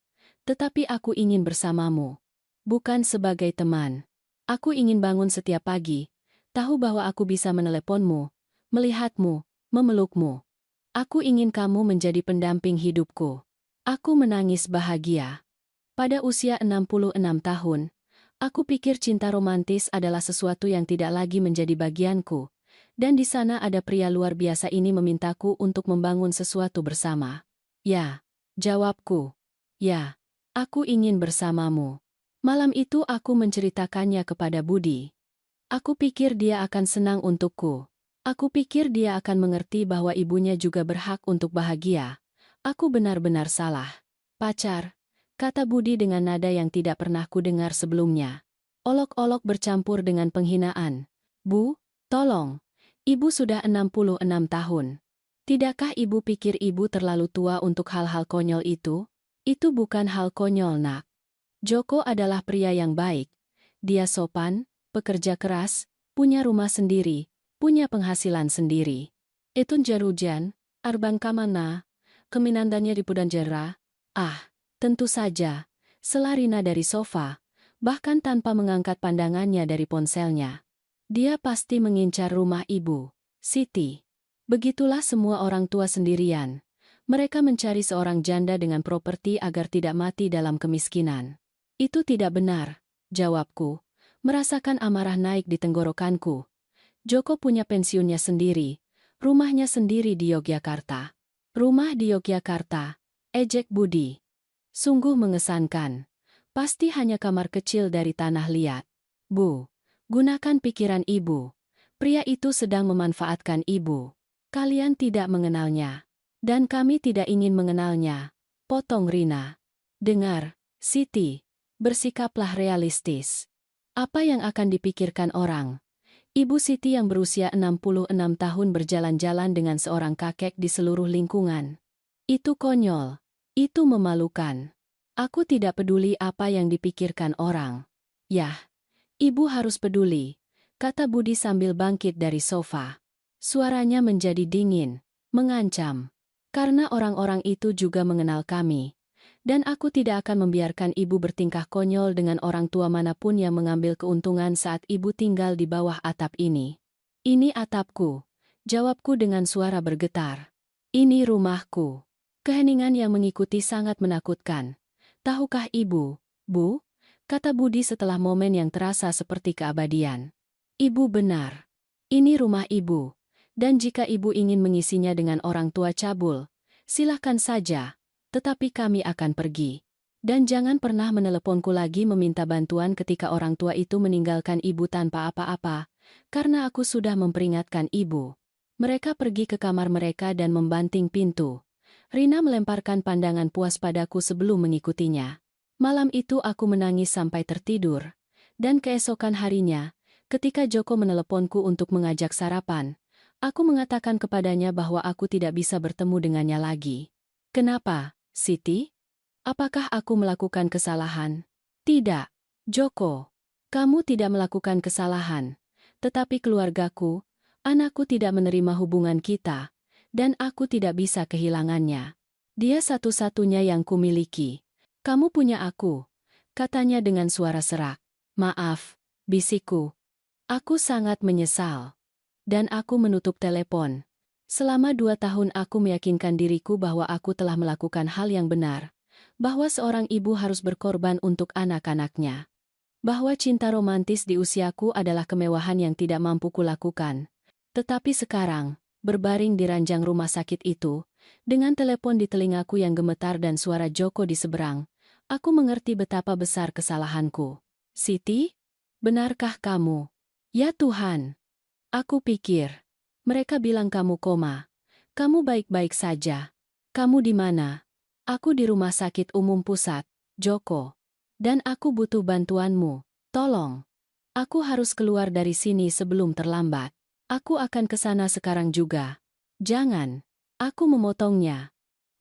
Tetapi aku ingin bersamamu. Bukan sebagai teman. Aku ingin bangun setiap pagi, tahu bahwa aku bisa meneleponmu, melihatmu, memelukmu. Aku ingin kamu menjadi pendamping hidupku. Aku menangis bahagia. Pada usia 66 tahun, aku pikir cinta romantis adalah sesuatu yang tidak lagi menjadi bagianku, dan di sana ada pria luar biasa ini memintaku untuk membangun sesuatu bersama. Ya, jawabku. Ya, aku ingin bersamamu. Malam itu aku menceritakannya kepada Budi. Aku pikir dia akan senang untukku. Aku pikir dia akan mengerti bahwa ibunya juga berhak untuk bahagia. Aku benar-benar salah. Pacar, kata Budi dengan nada yang tidak pernah kudengar sebelumnya. Olok-olok bercampur dengan penghinaan. Bu, tolong. Ibu sudah 66 tahun. Tidakkah ibu pikir ibu terlalu tua untuk hal-hal konyol itu? Itu bukan hal konyol, nak. Joko adalah pria yang baik. Dia sopan, pekerja keras, punya rumah sendiri, punya penghasilan sendiri. Etun jarujan, arbang kamana, keminandannya di Pudanjera. Ah, tentu saja, selarina dari sofa, bahkan tanpa mengangkat pandangannya dari ponselnya. Dia pasti mengincar rumah ibu, Siti. Begitulah semua orang tua sendirian. Mereka mencari seorang janda dengan properti agar tidak mati dalam kemiskinan. Itu tidak benar, jawabku, merasakan amarah naik di tenggorokanku. Joko punya pensiunnya sendiri, rumahnya sendiri di Yogyakarta. Rumah di Yogyakarta, ejek Budi. Sungguh mengesankan. Pasti hanya kamar kecil dari tanah liat. Bu, gunakan pikiran ibu. Pria itu sedang memanfaatkan ibu. Kalian tidak mengenalnya. Dan kami tidak ingin mengenalnya. Potong Rina. Dengar, Siti. Bersikaplah realistis. Apa yang akan dipikirkan orang? Ibu Siti yang berusia 66 tahun berjalan-jalan dengan seorang kakek di seluruh lingkungan. Itu konyol. Itu memalukan. Aku tidak peduli apa yang dipikirkan orang. Yah, ibu harus peduli, kata Budi sambil bangkit dari sofa. Suaranya menjadi dingin, mengancam. Karena orang-orang itu juga mengenal kami. Dan aku tidak akan membiarkan ibu bertingkah konyol dengan orang tua manapun yang mengambil keuntungan saat ibu tinggal di bawah atap ini. Ini atapku, jawabku dengan suara bergetar. Ini rumahku. Keheningan yang mengikuti sangat menakutkan. Tahukah ibu, Bu? Kata Budi setelah momen yang terasa seperti keabadian. Ibu benar. Ini rumah ibu. Dan jika ibu ingin mengisinya dengan orang tua cabul, silahkan saja. Tetapi kami akan pergi. Dan jangan pernah meneleponku lagi meminta bantuan ketika orang tua itu meninggalkan ibu tanpa apa-apa, karena aku sudah memperingatkan ibu. Mereka pergi ke kamar mereka dan membanting pintu. Rina melemparkan pandangan puas padaku sebelum mengikutinya. Malam itu aku menangis sampai tertidur. Dan keesokan harinya, ketika Joko meneleponku untuk mengajak sarapan, aku mengatakan kepadanya bahwa aku tidak bisa bertemu dengannya lagi. Kenapa? Siti? Apakah aku melakukan kesalahan? Tidak, Joko. Kamu tidak melakukan kesalahan. Tetapi keluargaku, anakku tidak menerima hubungan kita, dan aku tidak bisa kehilangannya. Dia satu-satunya yang kumiliki. Kamu punya aku, katanya dengan suara serak. Maaf, bisikku. Aku sangat menyesal. Dan aku menutup telepon. Selama 2 tahun aku meyakinkan diriku bahwa aku telah melakukan hal yang benar, bahwa seorang ibu harus berkorban untuk anak-anaknya, bahwa cinta romantis di usiaku adalah kemewahan yang tidak mampu kulakukan. Tetapi sekarang, berbaring di ranjang rumah sakit itu, dengan telepon di telingaku yang gemetar dan suara Joko di seberang, aku mengerti betapa besar kesalahanku. Siti? Benarkah kamu? Ya Tuhan! Aku pikir. Mereka bilang kamu koma. Kamu baik-baik saja. Kamu di mana? Aku di rumah sakit umum pusat, Joko. Dan aku butuh bantuanmu. Tolong. Aku harus keluar dari sini sebelum terlambat. Aku akan ke sana sekarang juga. Jangan. Aku memotongnya.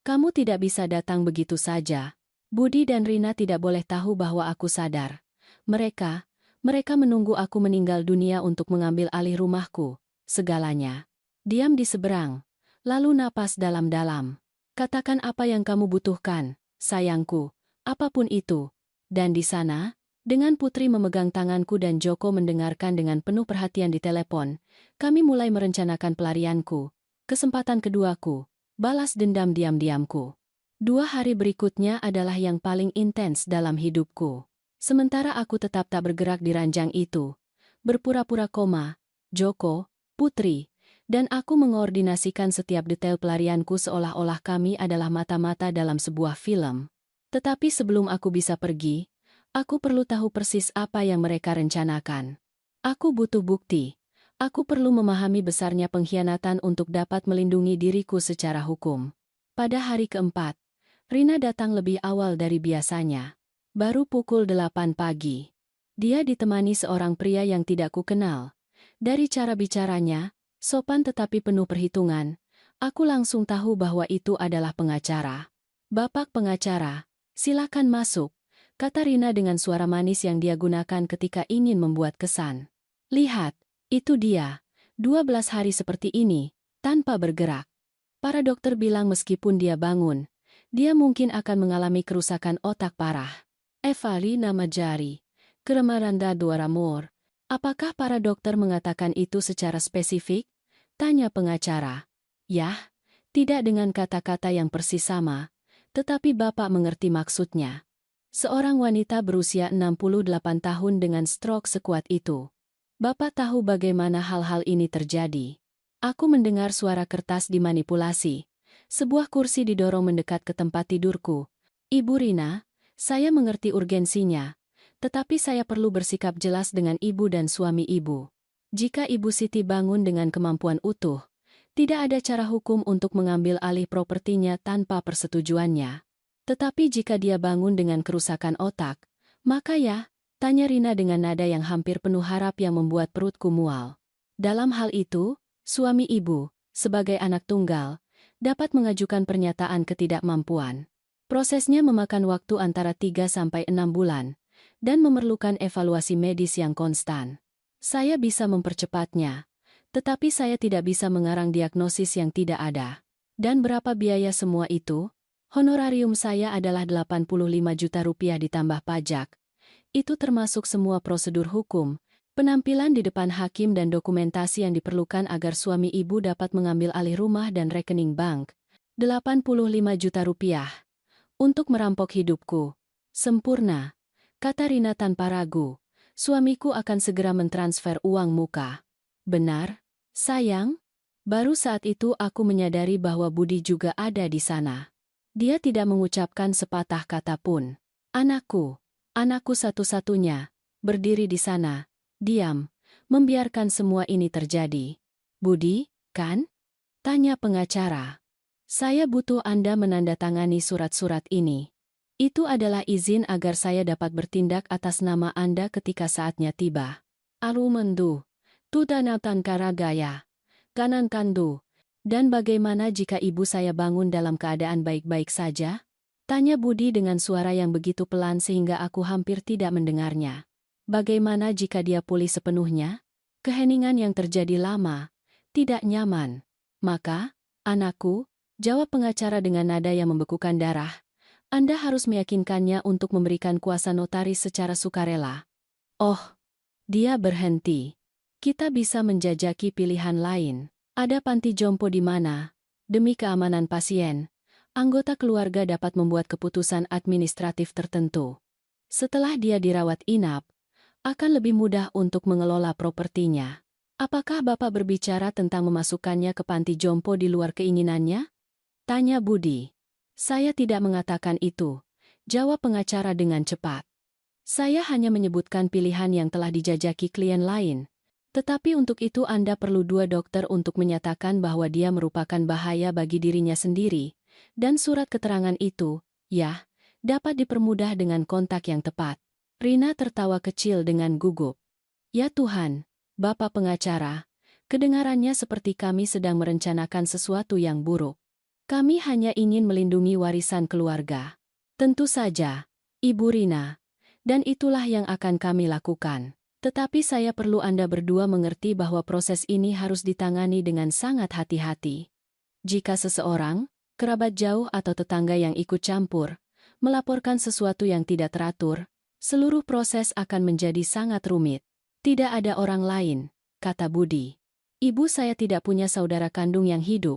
Kamu tidak bisa datang begitu saja. Budi dan Rina tidak boleh tahu bahwa aku sadar. Mereka menunggu aku meninggal dunia untuk mengambil alih rumahku. Segalanya. Diam di seberang. Lalu napas dalam-dalam. Katakan apa yang kamu butuhkan, sayangku. Apapun itu. Dan di sana, dengan Putri memegang tanganku dan Joko mendengarkan dengan penuh perhatian di telepon, kami mulai merencanakan pelarianku. Kesempatan keduaku. Balas dendam diam-diamku. 2 hari berikutnya adalah yang paling intens dalam hidupku. Sementara aku tetap tak bergerak di ranjang itu. Berpura-pura koma, Joko, Putri, dan aku mengordinasikan setiap detail pelarianku seolah-olah kami adalah mata-mata dalam sebuah film. Tetapi sebelum aku bisa pergi, aku perlu tahu persis apa yang mereka rencanakan. Aku butuh bukti. Aku perlu memahami besarnya pengkhianatan untuk dapat melindungi diriku secara hukum. Pada hari keempat, Rina datang lebih awal dari biasanya. Baru pukul 8 pagi. Dia ditemani seorang pria yang tidak kukenal. Dari cara bicaranya, sopan tetapi penuh perhitungan, aku langsung tahu bahwa itu adalah pengacara. Bapak pengacara, silakan masuk, kata Rina dengan suara manis yang dia gunakan ketika ingin membuat kesan. Lihat, itu dia, 12 hari seperti ini, tanpa bergerak. Para dokter bilang meskipun dia bangun, dia mungkin akan mengalami kerusakan otak parah. Evalina Majari, Kremaranda Duaramor. Apakah para dokter mengatakan itu secara spesifik? Tanya pengacara. Yah, tidak dengan kata-kata yang persis sama, tetapi Bapak mengerti maksudnya. Seorang wanita berusia 68 tahun dengan stroke sekuat itu. Bapak tahu bagaimana hal-hal ini terjadi. Aku mendengar suara kertas dimanipulasi. Sebuah kursi didorong mendekat ke tempat tidurku. Ibu Rina, saya mengerti urgensinya, tetapi saya perlu bersikap jelas dengan ibu dan suami ibu. Jika Ibu Siti bangun dengan kemampuan utuh, tidak ada cara hukum untuk mengambil alih propertinya tanpa persetujuannya. Tetapi jika dia bangun dengan kerusakan otak, maka ya, tanya Rina dengan nada yang hampir penuh harap yang membuat perutku mual. Dalam hal itu, suami ibu, sebagai anak tunggal, dapat mengajukan pernyataan ketidakmampuan. Prosesnya memakan waktu antara 3 sampai 6 bulan, dan memerlukan evaluasi medis yang konstan. Saya bisa mempercepatnya, tetapi saya tidak bisa mengarang diagnosis yang tidak ada. Dan berapa biaya semua itu? Honorarium saya adalah 85 juta rupiah ditambah pajak. Itu termasuk semua prosedur hukum, penampilan di depan hakim dan dokumentasi yang diperlukan agar suami ibu dapat mengambil alih rumah dan rekening bank. 85 juta rupiah. Untuk merampok hidupku. Sempurna. Kata Rina tanpa ragu. Suamiku akan segera mentransfer uang muka. Benar, sayang? Baru saat itu aku menyadari bahwa Budi juga ada di sana. Dia tidak mengucapkan sepatah kata pun. Anakku satu-satunya, berdiri di sana, diam, membiarkan semua ini terjadi. Budi, kan? Tanya pengacara. Saya butuh Anda menandatangani surat-surat ini. Itu adalah izin agar saya dapat bertindak atas nama Anda ketika saatnya tiba. Arumendu, Tudanatan Karagaya, Kanan Kandu. Dan bagaimana jika ibu saya bangun dalam keadaan baik-baik saja? Tanya Budi dengan suara yang begitu pelan sehingga aku hampir tidak mendengarnya. Bagaimana jika dia pulih sepenuhnya? Keheningan yang terjadi lama, tidak nyaman. Maka, anakku, jawab pengacara dengan nada yang membekukan darah, Anda harus meyakinkannya untuk memberikan kuasa notaris secara sukarela. Oh, dia berhenti. Kita bisa menjajaki pilihan lain. Ada panti jompo di mana? Demi keamanan pasien, anggota keluarga dapat membuat keputusan administratif tertentu. Setelah dia dirawat inap, akan lebih mudah untuk mengelola propertinya. Apakah Bapak berbicara tentang memasukkannya ke panti jompo di luar keinginannya? Tanya Budi. Saya tidak mengatakan itu, jawab pengacara dengan cepat. Saya hanya menyebutkan pilihan yang telah dijajaki klien lain. Tetapi untuk itu Anda perlu 2 dokter untuk menyatakan bahwa dia merupakan bahaya bagi dirinya sendiri. Dan surat keterangan itu, ya, dapat dipermudah dengan kontak yang tepat. Rina tertawa kecil dengan gugup. Ya Tuhan, Bapak pengacara, kedengarannya seperti kami sedang merencanakan sesuatu yang buruk. Kami hanya ingin melindungi warisan keluarga. Tentu saja, Ibu Rina, dan itulah yang akan kami lakukan. Tetapi saya perlu Anda berdua mengerti bahwa proses ini harus ditangani dengan sangat hati-hati. Jika seseorang, kerabat jauh atau tetangga yang ikut campur, melaporkan sesuatu yang tidak teratur, seluruh proses akan menjadi sangat rumit. Tidak ada orang lain, kata Budi. Ibu saya tidak punya saudara kandung yang hidup.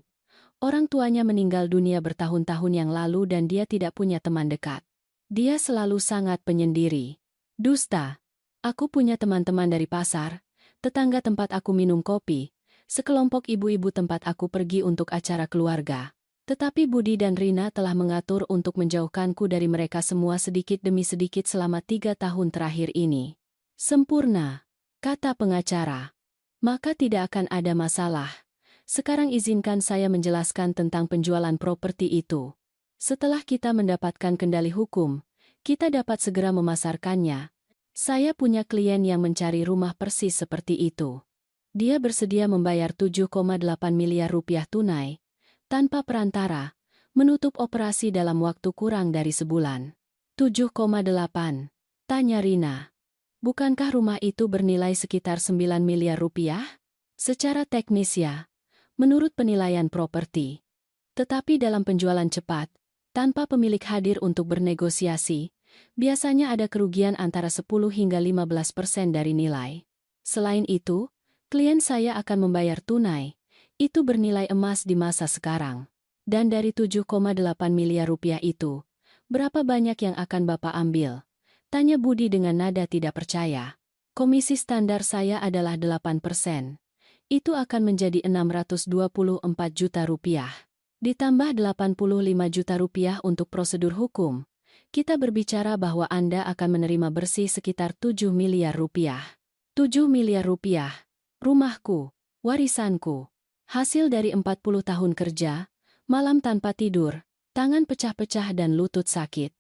Orang tuanya meninggal dunia bertahun-tahun yang lalu dan dia tidak punya teman dekat. Dia selalu sangat penyendiri. Dusta. Aku punya teman-teman dari pasar, tetangga tempat aku minum kopi, sekelompok ibu-ibu tempat aku pergi untuk acara keluarga. Tetapi Budi dan Rina telah mengatur untuk menjauhkanku dari mereka semua sedikit demi sedikit selama 3 tahun terakhir ini. Sempurna, kata pengacara. Maka tidak akan ada masalah. Sekarang izinkan saya menjelaskan tentang penjualan properti itu. Setelah kita mendapatkan kendali hukum, kita dapat segera memasarkannya. Saya punya klien yang mencari rumah persis seperti itu. Dia bersedia membayar 7,8 miliar rupiah tunai, tanpa perantara, menutup operasi dalam waktu kurang dari sebulan. 7,8, tanya Rina. Bukankah rumah itu bernilai sekitar 9 miliar rupiah? Secara teknis ya, menurut penilaian properti. Tetapi dalam penjualan cepat, tanpa pemilik hadir untuk bernegosiasi, biasanya ada kerugian antara 10 hingga 15% dari nilai. Selain itu, klien saya akan membayar tunai. Itu bernilai emas di masa sekarang. Dan dari 7,8 miliar rupiah itu, berapa banyak yang akan Bapak ambil? Tanya Budi dengan nada tidak percaya. Komisi standar saya adalah 8%. Itu akan menjadi 624 juta rupiah. Ditambah 85 juta rupiah untuk prosedur hukum. Kita berbicara bahwa Anda akan menerima bersih sekitar 7 miliar rupiah. 7 miliar rupiah. Rumahku, warisanku. Hasil dari 40 tahun kerja, malam tanpa tidur, tangan pecah-pecah dan lutut sakit.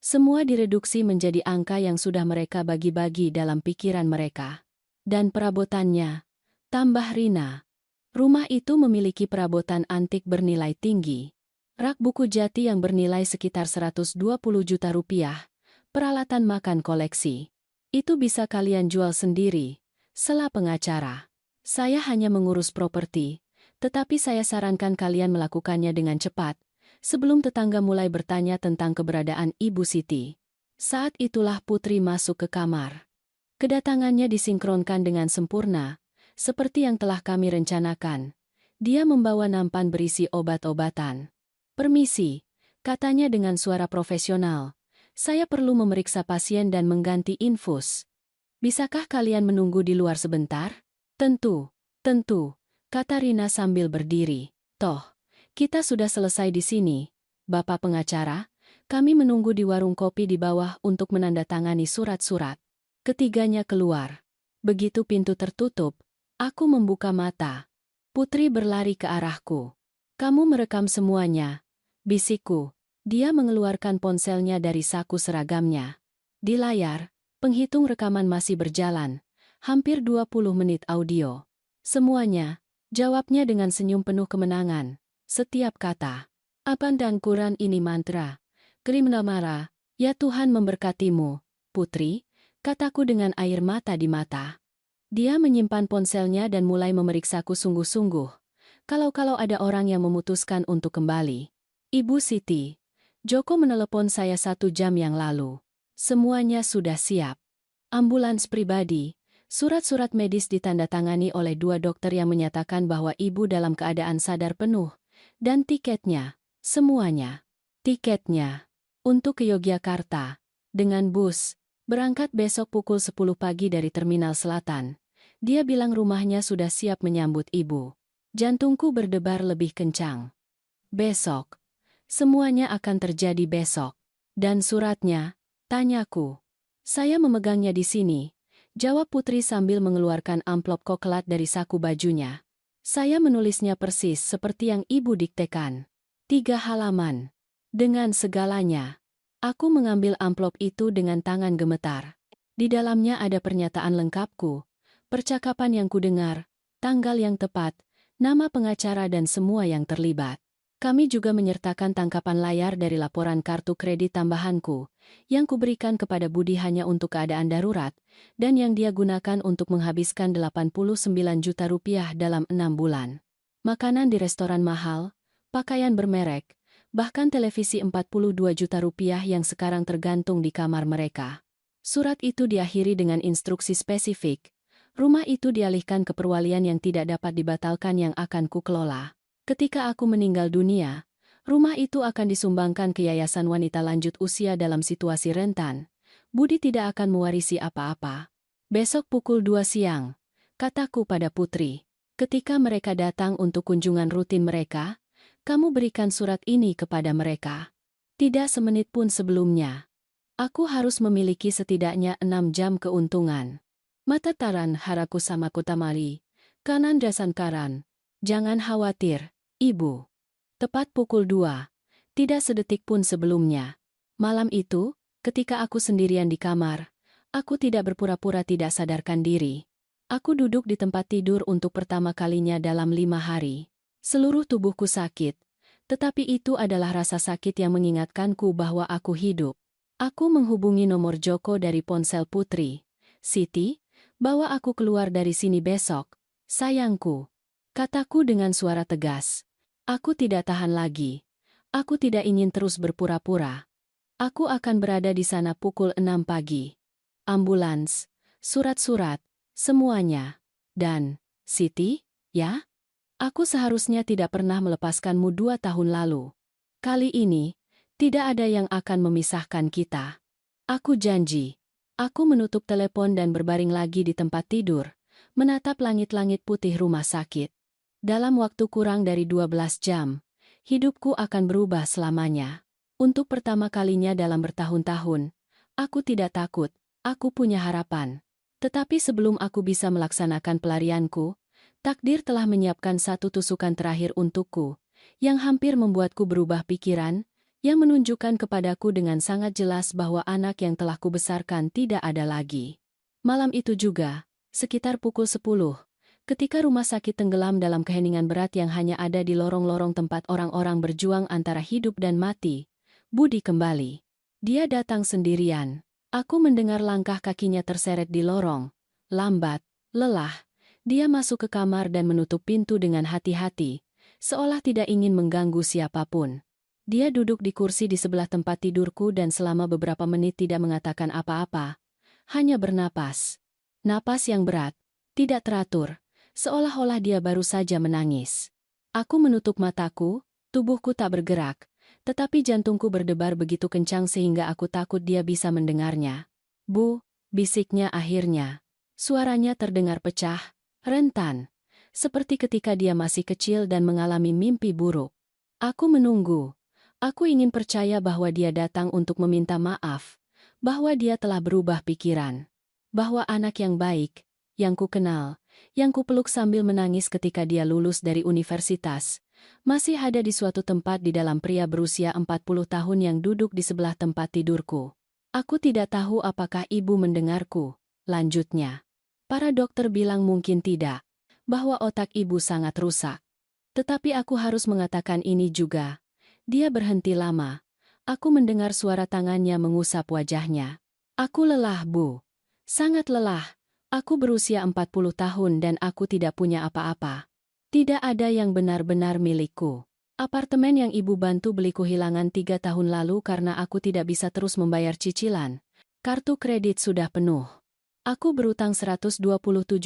Semua direduksi menjadi angka yang sudah mereka bagi-bagi dalam pikiran mereka. Dan perabotannya, tambah Rina. Rumah itu memiliki perabotan antik bernilai tinggi. Rak buku jati yang bernilai sekitar 120 juta rupiah, peralatan makan koleksi. Itu bisa kalian jual sendiri, sela pengacara. Saya hanya mengurus properti, tetapi saya sarankan kalian melakukannya dengan cepat, sebelum tetangga mulai bertanya tentang keberadaan Ibu Siti. Saat itulah Putri masuk ke kamar. Kedatangannya disinkronkan dengan sempurna, seperti yang telah kami rencanakan. Dia membawa nampan berisi obat-obatan. Permisi, katanya dengan suara profesional. Saya perlu memeriksa pasien dan mengganti infus. Bisakah kalian menunggu di luar sebentar? Tentu, kata Rina sambil berdiri. Toh, kita sudah selesai di sini, Bapak pengacara. Kami menunggu di warung kopi di bawah untuk menandatangani surat-surat. Ketiganya keluar. Begitu pintu tertutup, aku membuka mata. Putri berlari ke arahku. Kamu merekam semuanya, bisikku. Dia mengeluarkan ponselnya dari saku seragamnya. Di layar, penghitung rekaman masih berjalan. Hampir 20 menit audio. Semuanya, jawabnya dengan senyum penuh kemenangan. Setiap kata. Apan dan Quran ini mantra. Kriminal marah. Ya Tuhan memberkatimu, Putri, kataku dengan air mata di mata. Dia menyimpan ponselnya dan mulai memeriksaku sungguh-sungguh. Kalau ada orang yang memutuskan untuk kembali. Ibu Siti, Joko menelepon saya 1 jam yang lalu. Semuanya sudah siap. Ambulans pribadi, surat-surat medis ditandatangani oleh 2 dokter yang menyatakan bahwa ibu dalam keadaan sadar penuh. Dan tiketnya, semuanya. Tiketnya, untuk ke Yogyakarta, dengan bus, berangkat besok pukul 10 pagi dari Terminal Selatan. Dia bilang rumahnya sudah siap menyambut ibu. Jantungku berdebar lebih kencang. Besok. Semuanya akan terjadi besok. Dan suratnya, tanyaku. Saya memegangnya di sini, jawab Putri sambil mengeluarkan amplop coklat dari saku bajunya. Saya menulisnya persis seperti yang ibu diktekan. 3 halaman. Dengan segalanya. Aku mengambil amplop itu dengan tangan gemetar. Di dalamnya ada pernyataan lengkapku, Percakapan yang kudengar, tanggal yang tepat, nama pengacara dan semua yang terlibat. Kami juga menyertakan tangkapan layar dari laporan kartu kredit tambahanku, yang kuberikan kepada Budi hanya untuk keadaan darurat, dan yang dia gunakan untuk menghabiskan 89 juta rupiah dalam 6 bulan. Makanan di restoran mahal, pakaian bermerek, bahkan televisi 42 juta rupiah yang sekarang tergantung di kamar mereka. Surat itu diakhiri dengan instruksi spesifik. Rumah itu dialihkan ke perwalian yang tidak dapat dibatalkan yang akan kukelola. Ketika aku meninggal dunia, rumah itu akan disumbangkan ke Yayasan Wanita Lanjut Usia dalam situasi rentan. Budi tidak akan mewarisi apa-apa. Besok pukul 2 siang, kataku pada Putri. Ketika mereka datang untuk kunjungan rutin mereka, kamu berikan surat ini kepada mereka. Tidak semenit pun sebelumnya. Aku harus memiliki setidaknya 6 jam keuntungan. Mata taran haraku sama kutamari. Kanan dasan karan. Jangan khawatir, Ibu. Tepat pukul 2. Tidak sedetik pun sebelumnya. Malam itu, ketika aku sendirian di kamar, aku tidak berpura-pura tidak sadarkan diri. Aku duduk di tempat tidur untuk pertama kalinya dalam 5 hari. Seluruh tubuhku sakit, tetapi itu adalah rasa sakit yang mengingatkanku bahwa aku hidup. Aku menghubungi nomor Joko dari ponsel Putri. Siti, bawa aku keluar dari sini besok, sayangku. Kataku dengan suara tegas. Aku tidak tahan lagi. Aku tidak ingin terus berpura-pura. Aku akan berada di sana pukul 6 pagi. Ambulans, surat-surat, semuanya. Dan, Siti, ya? Aku seharusnya tidak pernah melepaskanmu 2 tahun lalu. Kali ini, tidak ada yang akan memisahkan kita. Aku janji. Aku menutup telepon dan berbaring lagi di tempat tidur, menatap langit-langit putih rumah sakit. Dalam waktu kurang dari 12 jam, hidupku akan berubah selamanya. Untuk pertama kalinya dalam bertahun-tahun, aku tidak takut, aku punya harapan. Tetapi sebelum aku bisa melaksanakan pelarianku, takdir telah menyiapkan satu tusukan terakhir untukku, yang hampir membuatku berubah pikiran, yang menunjukkan kepadaku dengan sangat jelas bahwa anak yang telah kubesarkan tidak ada lagi. Malam itu juga, sekitar pukul 10, ketika rumah sakit tenggelam dalam keheningan berat yang hanya ada di lorong-lorong tempat orang-orang berjuang antara hidup dan mati, Budi kembali. Dia datang sendirian. Aku mendengar langkah kakinya terseret di lorong. Lambat, lelah, dia masuk ke kamar dan menutup pintu dengan hati-hati, seolah tidak ingin mengganggu siapapun. Dia duduk di kursi di sebelah tempat tidurku dan selama beberapa menit tidak mengatakan apa-apa, hanya bernapas. Napas yang berat, tidak teratur. Seolah-olah dia baru saja menangis. Aku menutup mataku, tubuhku tak bergerak, tetapi jantungku berdebar begitu kencang sehingga aku takut dia bisa mendengarnya. Bu, bisiknya akhirnya. Suaranya terdengar pecah, rentan, seperti ketika dia masih kecil dan mengalami mimpi buruk. Aku menunggu. Aku ingin percaya bahwa dia datang untuk meminta maaf, bahwa dia telah berubah pikiran, bahwa anak yang baik, yang ku kenal, yang kupeluk sambil menangis ketika dia lulus dari universitas, masih ada di suatu tempat di dalam pria berusia 40 tahun yang duduk di sebelah tempat tidurku. Aku tidak tahu apakah ibu mendengarku, lanjutnya. Para dokter bilang mungkin tidak, bahwa otak ibu sangat rusak. Tetapi aku harus mengatakan ini juga. Dia berhenti lama. Aku mendengar suara tangannya mengusap wajahnya. Aku lelah, Bu. Sangat lelah. Aku berusia 40 tahun dan aku tidak punya apa-apa. Tidak ada yang benar-benar milikku. Apartemen yang ibu bantu beliku hilangan 3 tahun lalu karena aku tidak bisa terus membayar cicilan. Kartu kredit sudah penuh. Aku berutang 127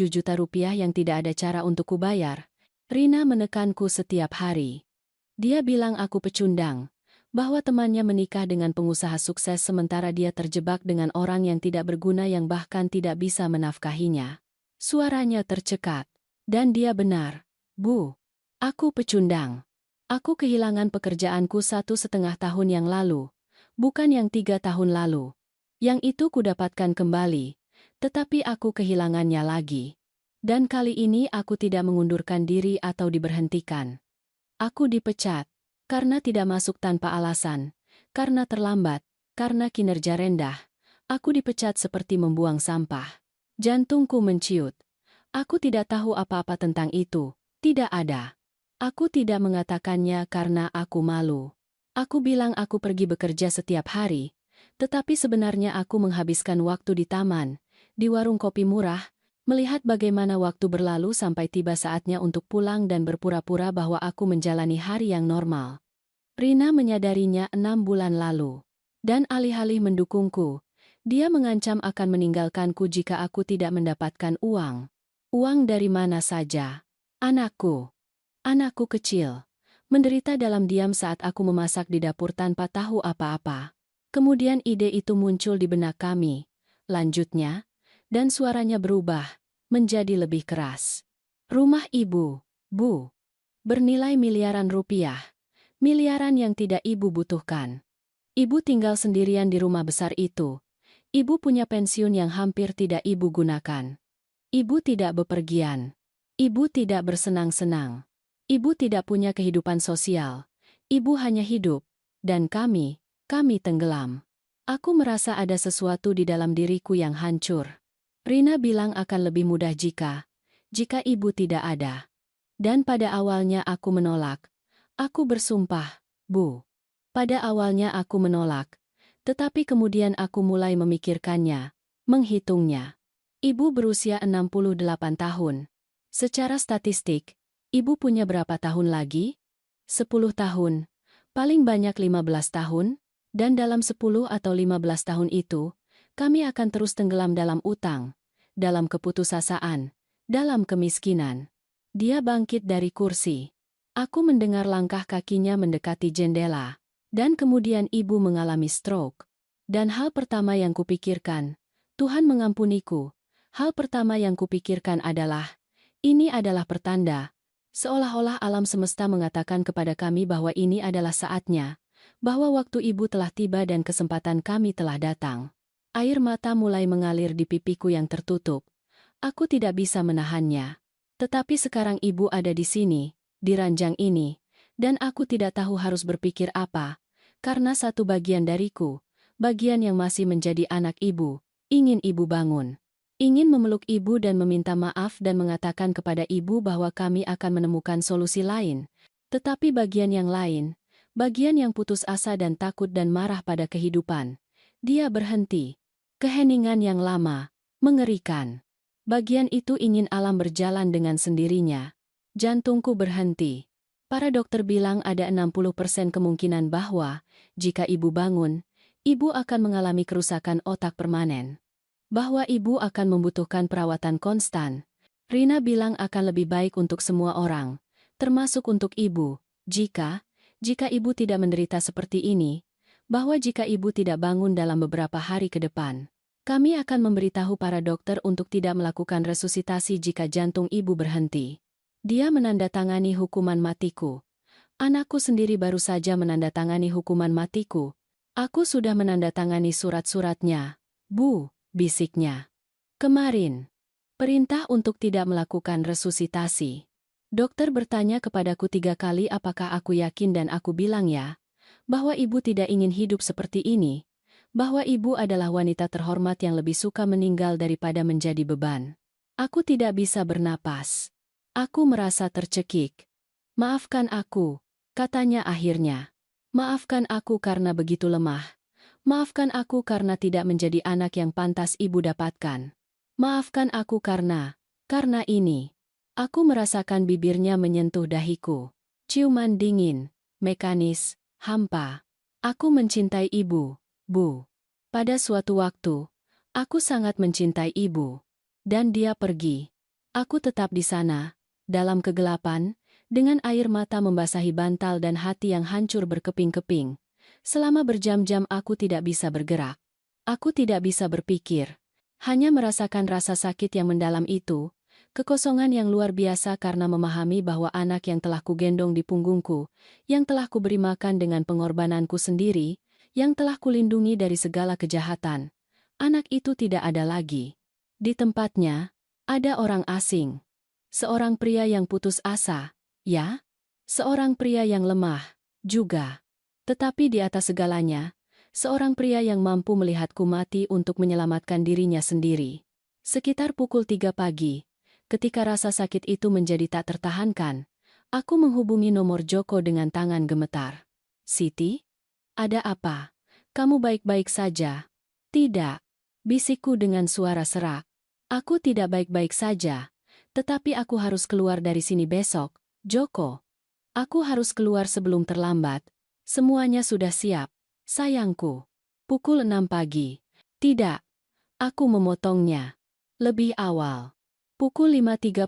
juta rupiah yang tidak ada cara untuk kubayar. Rina menekanku setiap hari. Dia bilang aku pecundang, bahwa temannya menikah dengan pengusaha sukses sementara dia terjebak dengan orang yang tidak berguna yang bahkan tidak bisa menafkahinya. Suaranya tercekat. Dan dia benar. Bu, aku pecundang. Aku kehilangan pekerjaanku 1,5 tahun yang lalu, bukan yang 3 tahun lalu. Yang itu kudapatkan kembali, tetapi aku kehilangannya lagi. Dan kali ini aku tidak mengundurkan diri atau diberhentikan. Aku dipecat. Karena tidak masuk tanpa alasan, karena terlambat, karena kinerja rendah, aku dipecat seperti membuang sampah. Jantungku menciut. Aku tidak tahu apa-apa tentang itu. Tidak ada. Aku tidak mengatakannya karena aku malu. Aku bilang aku pergi bekerja setiap hari, tetapi sebenarnya aku menghabiskan waktu di taman, di warung kopi murah, melihat bagaimana waktu berlalu sampai tiba saatnya untuk pulang dan berpura-pura bahwa aku menjalani hari yang normal. Rina menyadarinya 6 bulan lalu. Dan alih-alih mendukungku, dia mengancam akan meninggalkanku jika aku tidak mendapatkan uang. Uang dari mana saja? Anakku. Anakku kecil. Menderita dalam diam saat aku memasak di dapur tanpa tahu apa-apa. Kemudian ide itu muncul di benak kami. Lanjutnya, dan suaranya berubah, menjadi lebih keras. Rumah ibu, Bu. Bernilai miliaran rupiah. Miliaran yang tidak ibu butuhkan. Ibu tinggal sendirian di rumah besar itu. Ibu punya pensiun yang hampir tidak ibu gunakan. Ibu tidak bepergian. Ibu tidak bersenang-senang. Ibu tidak punya kehidupan sosial. Ibu hanya hidup. Dan kami tenggelam. Aku merasa ada sesuatu di dalam diriku yang hancur. Rina bilang akan lebih mudah jika ibu tidak ada. Dan pada awalnya aku menolak. Aku bersumpah, Bu. Pada awalnya aku menolak. Tetapi kemudian aku mulai memikirkannya, menghitungnya. Ibu berusia 68 tahun. Secara statistik, ibu punya berapa tahun lagi? 10 tahun. Paling banyak 15 tahun. Dan dalam 10 atau 15 tahun itu, kami akan terus tenggelam dalam utang, dalam keputusasaan, dalam kemiskinan. Dia bangkit dari kursi. Aku mendengar langkah kakinya mendekati jendela. Dan kemudian ibu mengalami stroke. Dan hal pertama yang kupikirkan, Tuhan mengampuniku. Hal pertama yang kupikirkan adalah, ini adalah pertanda. Seolah-olah alam semesta mengatakan kepada kami bahwa ini adalah saatnya, bahwa waktu ibu telah tiba dan kesempatan kami telah datang. Air mata mulai mengalir di pipiku yang tertutup. Aku tidak bisa menahannya. Tetapi sekarang ibu ada di sini, di ranjang ini, dan aku tidak tahu harus berpikir apa, karena satu bagian dariku, bagian yang masih menjadi anak ibu, ingin ibu bangun. Ingin memeluk ibu dan meminta maaf dan mengatakan kepada ibu bahwa kami akan menemukan solusi lain. Tetapi bagian yang lain, bagian yang putus asa dan takut dan marah pada kehidupan, dia berhenti. Keheningan yang lama, mengerikan. Bagian itu ingin alam berjalan dengan sendirinya. Jantungku berhenti. Para dokter bilang ada 60% kemungkinan bahwa, jika ibu bangun, ibu akan mengalami kerusakan otak permanen. Bahwa ibu akan membutuhkan perawatan konstan. Rina bilang akan lebih baik untuk semua orang, termasuk untuk ibu, jika ibu tidak menderita seperti ini, bahwa jika ibu tidak bangun dalam beberapa hari ke depan, kami akan memberitahu para dokter untuk tidak melakukan resusitasi jika jantung ibu berhenti. Dia menandatangani hukuman matiku. Anakku sendiri baru saja menandatangani hukuman matiku. Aku sudah menandatangani surat-suratnya, Bu, bisiknya. Kemarin. Perintah untuk tidak melakukan resusitasi. Dokter bertanya kepadaku 3 kali apakah aku yakin dan aku bilang ya, bahwa ibu tidak ingin hidup seperti ini, bahwa ibu adalah wanita terhormat yang lebih suka meninggal daripada menjadi beban. Aku tidak bisa bernapas. Aku merasa tercekik. Maafkan aku, katanya akhirnya. Maafkan aku karena begitu lemah. Maafkan aku karena tidak menjadi anak yang pantas ibu dapatkan. Maafkan aku karena ini. Aku merasakan bibirnya menyentuh dahiku. Ciuman dingin, mekanis, hampa. Aku mencintai ibu, Bu. Pada suatu waktu, aku sangat mencintai ibu. Dan dia pergi. Aku tetap di sana, dalam kegelapan, dengan air mata membasahi bantal dan hati yang hancur berkeping-keping. Selama berjam-jam aku tidak bisa bergerak. Aku tidak bisa berpikir. Hanya merasakan rasa sakit yang mendalam itu, kekosongan yang luar biasa karena memahami bahwa anak yang telah kugendong di punggungku, yang telah kuberi makan dengan pengorbananku sendiri, yang telah kulindungi dari segala kejahatan, anak itu tidak ada lagi. Di tempatnya, ada orang asing. Seorang pria yang putus asa, ya? Seorang pria yang lemah, juga. Tetapi di atas segalanya, seorang pria yang mampu melihatku mati untuk menyelamatkan dirinya sendiri. Sekitar pukul 3 pagi, Ketika rasa sakit itu menjadi tak tertahankan, aku menghubungi nomor Joko dengan tangan gemetar. Siti? Ada apa? Kamu baik-baik saja? Tidak. Bisikku dengan suara serak. Aku tidak baik-baik saja. Tetapi aku harus keluar dari sini besok, Joko. Aku harus keluar sebelum terlambat. Semuanya sudah siap, sayangku. Pukul 6 pagi. Tidak. Aku memotongnya. Lebih awal. Pukul 5.30.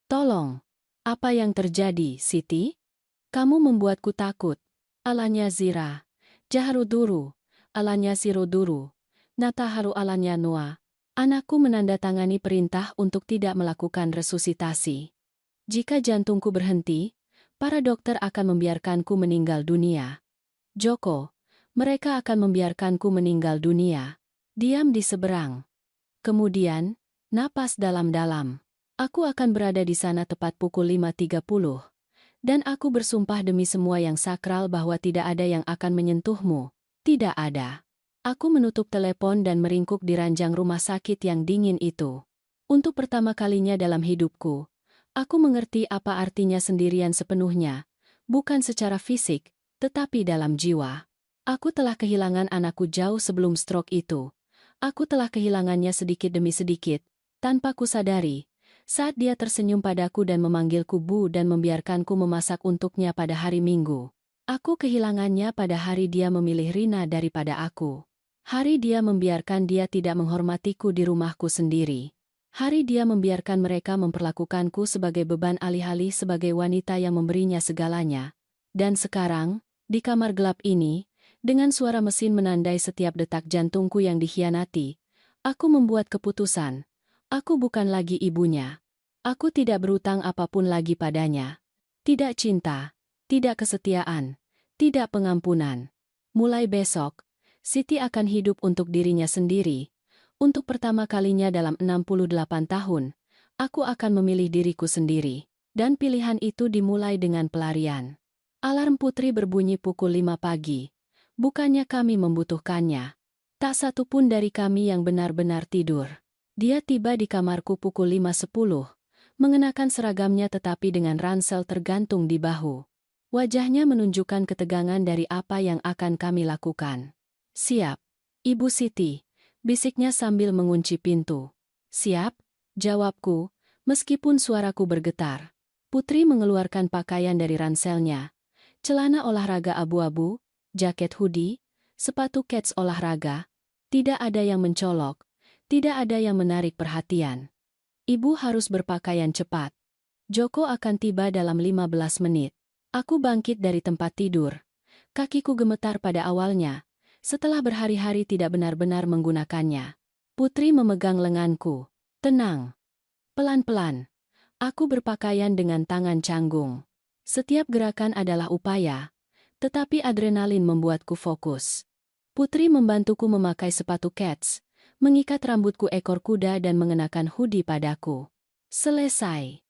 Tolong. Apa yang terjadi, Siti? Kamu membuatku takut. Alanya Zira. Jaharuduru. Alanya Siroduru. Nataharu alanya Noa. Anakku menandatangani perintah untuk tidak melakukan resusitasi. Jika jantungku berhenti, para dokter akan membiarkanku meninggal dunia. Joko, mereka akan membiarkanku meninggal dunia. Diam di seberang. Kemudian, napas dalam-dalam. Aku akan berada di sana tepat pukul 5.30. Dan aku bersumpah demi semua yang sakral bahwa tidak ada yang akan menyentuhmu. Tidak ada. Aku menutup telepon dan meringkuk di ranjang rumah sakit yang dingin itu. Untuk pertama kalinya dalam hidupku, aku mengerti apa artinya sendirian sepenuhnya, bukan secara fisik, tetapi dalam jiwa. Aku telah kehilangan anakku jauh sebelum stroke itu. Aku telah kehilangannya sedikit demi sedikit, tanpa kusadari, saat dia tersenyum padaku dan memanggilku Bu dan membiarkanku memasak untuknya pada hari Minggu. Aku kehilangannya pada hari dia memilih Rina daripada aku. Hari dia membiarkan dia tidak menghormatiku di rumahku sendiri. Hari dia membiarkan mereka memperlakukanku sebagai beban alih-alih sebagai wanita yang memberinya segalanya. Dan sekarang, di kamar gelap ini, dengan suara mesin menandai setiap detak jantungku yang dikhianati, aku membuat keputusan. Aku bukan lagi ibunya. Aku tidak berutang apapun lagi padanya. Tidak cinta, tidak kesetiaan, tidak pengampunan. Mulai besok, Siti akan hidup untuk dirinya sendiri. Untuk pertama kalinya dalam 68 tahun, aku akan memilih diriku sendiri. Dan pilihan itu dimulai dengan pelarian. Alarm Putri berbunyi pukul 5 pagi. Bukannya kami membutuhkannya. Tak satu pun dari kami yang benar-benar tidur. Dia tiba di kamarku pukul 5.10, mengenakan seragamnya tetapi dengan ransel tergantung di bahu. Wajahnya menunjukkan ketegangan dari apa yang akan kami lakukan. Siap, Ibu Siti, bisiknya sambil mengunci pintu. Siap, jawabku, meskipun suaraku bergetar. Putri mengeluarkan pakaian dari ranselnya. Celana olahraga abu-abu, jaket hoodie, sepatu kets olahraga. Tidak ada yang mencolok, tidak ada yang menarik perhatian. Ibu harus berpakaian cepat. Joko akan tiba dalam 15 menit. Aku bangkit dari tempat tidur. Kakiku gemetar pada awalnya, setelah berhari-hari tidak benar-benar menggunakannya. Putri memegang lenganku. Tenang. Pelan-pelan. Aku berpakaian dengan tangan canggung. Setiap gerakan adalah upaya, tetapi adrenalin membuatku fokus. Putri membantuku memakai sepatu kets, mengikat rambutku ekor kuda dan mengenakan hoodie padaku. Selesai.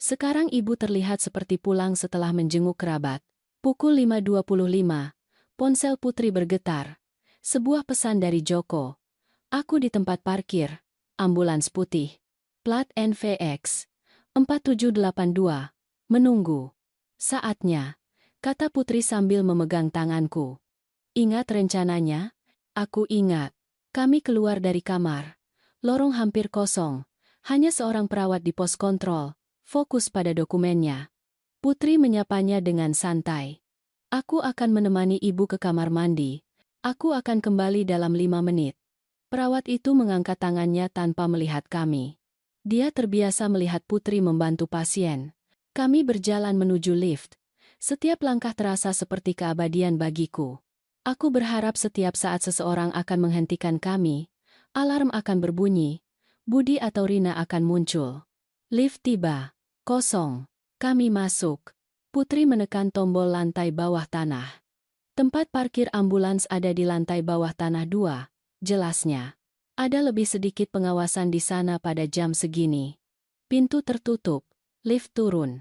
Sekarang ibu terlihat seperti pulang setelah menjenguk kerabat. Pukul 5.25, ponsel Putri bergetar. Sebuah pesan dari Joko. Aku di tempat parkir, ambulans putih. Plat NVX 4782. Menunggu. Saatnya, kata Putri sambil memegang tanganku. Ingat rencananya? Aku ingat. Kami keluar dari kamar. Lorong hampir kosong. Hanya seorang perawat di pos kontrol, fokus pada dokumennya. Putri menyapanya dengan santai. Aku akan menemani ibu ke kamar mandi. Aku akan kembali dalam 5 menit. Perawat itu mengangkat tangannya tanpa melihat kami. Dia terbiasa melihat Putri membantu pasien. Kami berjalan menuju lift. Setiap langkah terasa seperti keabadian bagiku. Aku berharap setiap saat seseorang akan menghentikan kami, alarm akan berbunyi, Budi atau Rina akan muncul. Lift tiba. Kosong. Kami masuk. Putri menekan tombol lantai bawah tanah. Tempat parkir ambulans ada di lantai bawah tanah 2, jelasnya. Ada lebih sedikit pengawasan di sana pada jam segini. Pintu tertutup. Lift turun.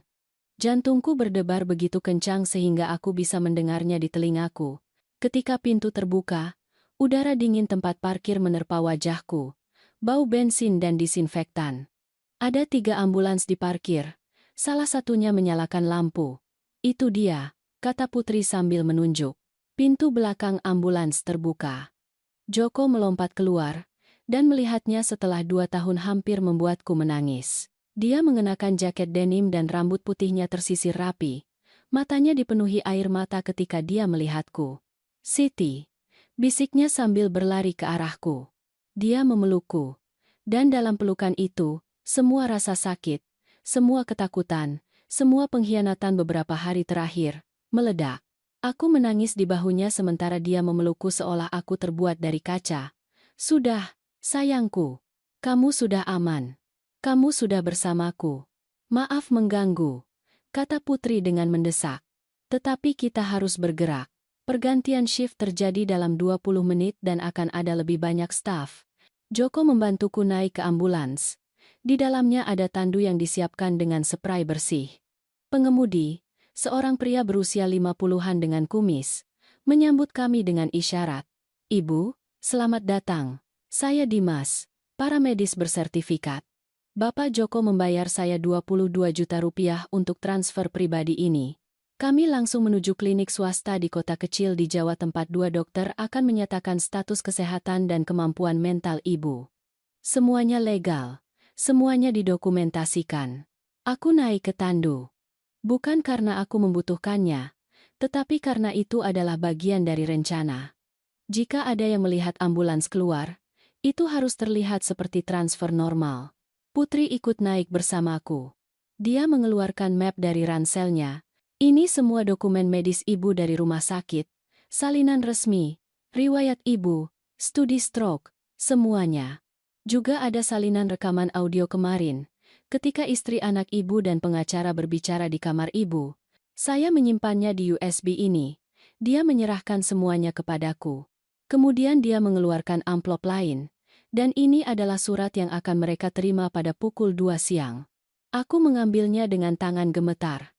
Jantungku berdebar begitu kencang sehingga aku bisa mendengarnya di telingaku. Ketika pintu terbuka, udara dingin tempat parkir menerpa wajahku. Bau bensin dan disinfektan. Ada 3 ambulans di parkir. Salah satunya menyalakan lampu. Itu dia, kata Putri sambil menunjuk. Pintu belakang ambulans terbuka. Joko melompat keluar, dan melihatnya setelah 2 tahun hampir membuatku menangis. Dia mengenakan jaket denim dan rambut putihnya tersisir rapi. Matanya dipenuhi air mata ketika dia melihatku. Siti, bisiknya sambil berlari ke arahku. Dia memelukku. Dan dalam pelukan itu, semua rasa sakit, semua ketakutan, semua pengkhianatan beberapa hari terakhir, meledak. Aku menangis di bahunya sementara dia memelukku seolah aku terbuat dari kaca. Sudah, sayangku. Kamu sudah aman. Kamu sudah bersamaku. Maaf mengganggu, kata Putri dengan mendesak. Tetapi kita harus bergerak. Pergantian shift terjadi dalam 20 menit dan akan ada lebih banyak staf. Joko membantuku naik ke ambulans. Di dalamnya ada tandu yang disiapkan dengan spray bersih. Pengemudi, seorang pria berusia 50-an dengan kumis, menyambut kami dengan isyarat. Ibu, selamat datang. Saya Dimas, paramedis bersertifikat. Bapak Joko membayar saya 22 juta rupiah untuk transfer pribadi ini. Kami langsung menuju klinik swasta di kota kecil di Jawa tempat 2 dokter akan menyatakan status kesehatan dan kemampuan mental ibu. Semuanya legal, semuanya didokumentasikan. Aku naik ke tandu. Bukan karena aku membutuhkannya, tetapi karena itu adalah bagian dari rencana. Jika ada yang melihat ambulans keluar, itu harus terlihat seperti transfer normal. Putri ikut naik bersamaku. Dia mengeluarkan map dari ranselnya. Ini semua dokumen medis ibu dari rumah sakit, salinan resmi, riwayat ibu, studi stroke, semuanya. Juga ada salinan rekaman audio kemarin, ketika istri anak ibu dan pengacara berbicara di kamar ibu. Saya menyimpannya di USB ini. Dia menyerahkan semuanya kepadaku. Kemudian dia mengeluarkan amplop lain, dan ini adalah surat yang akan mereka terima pada pukul 2 siang. Aku mengambilnya dengan tangan gemetar.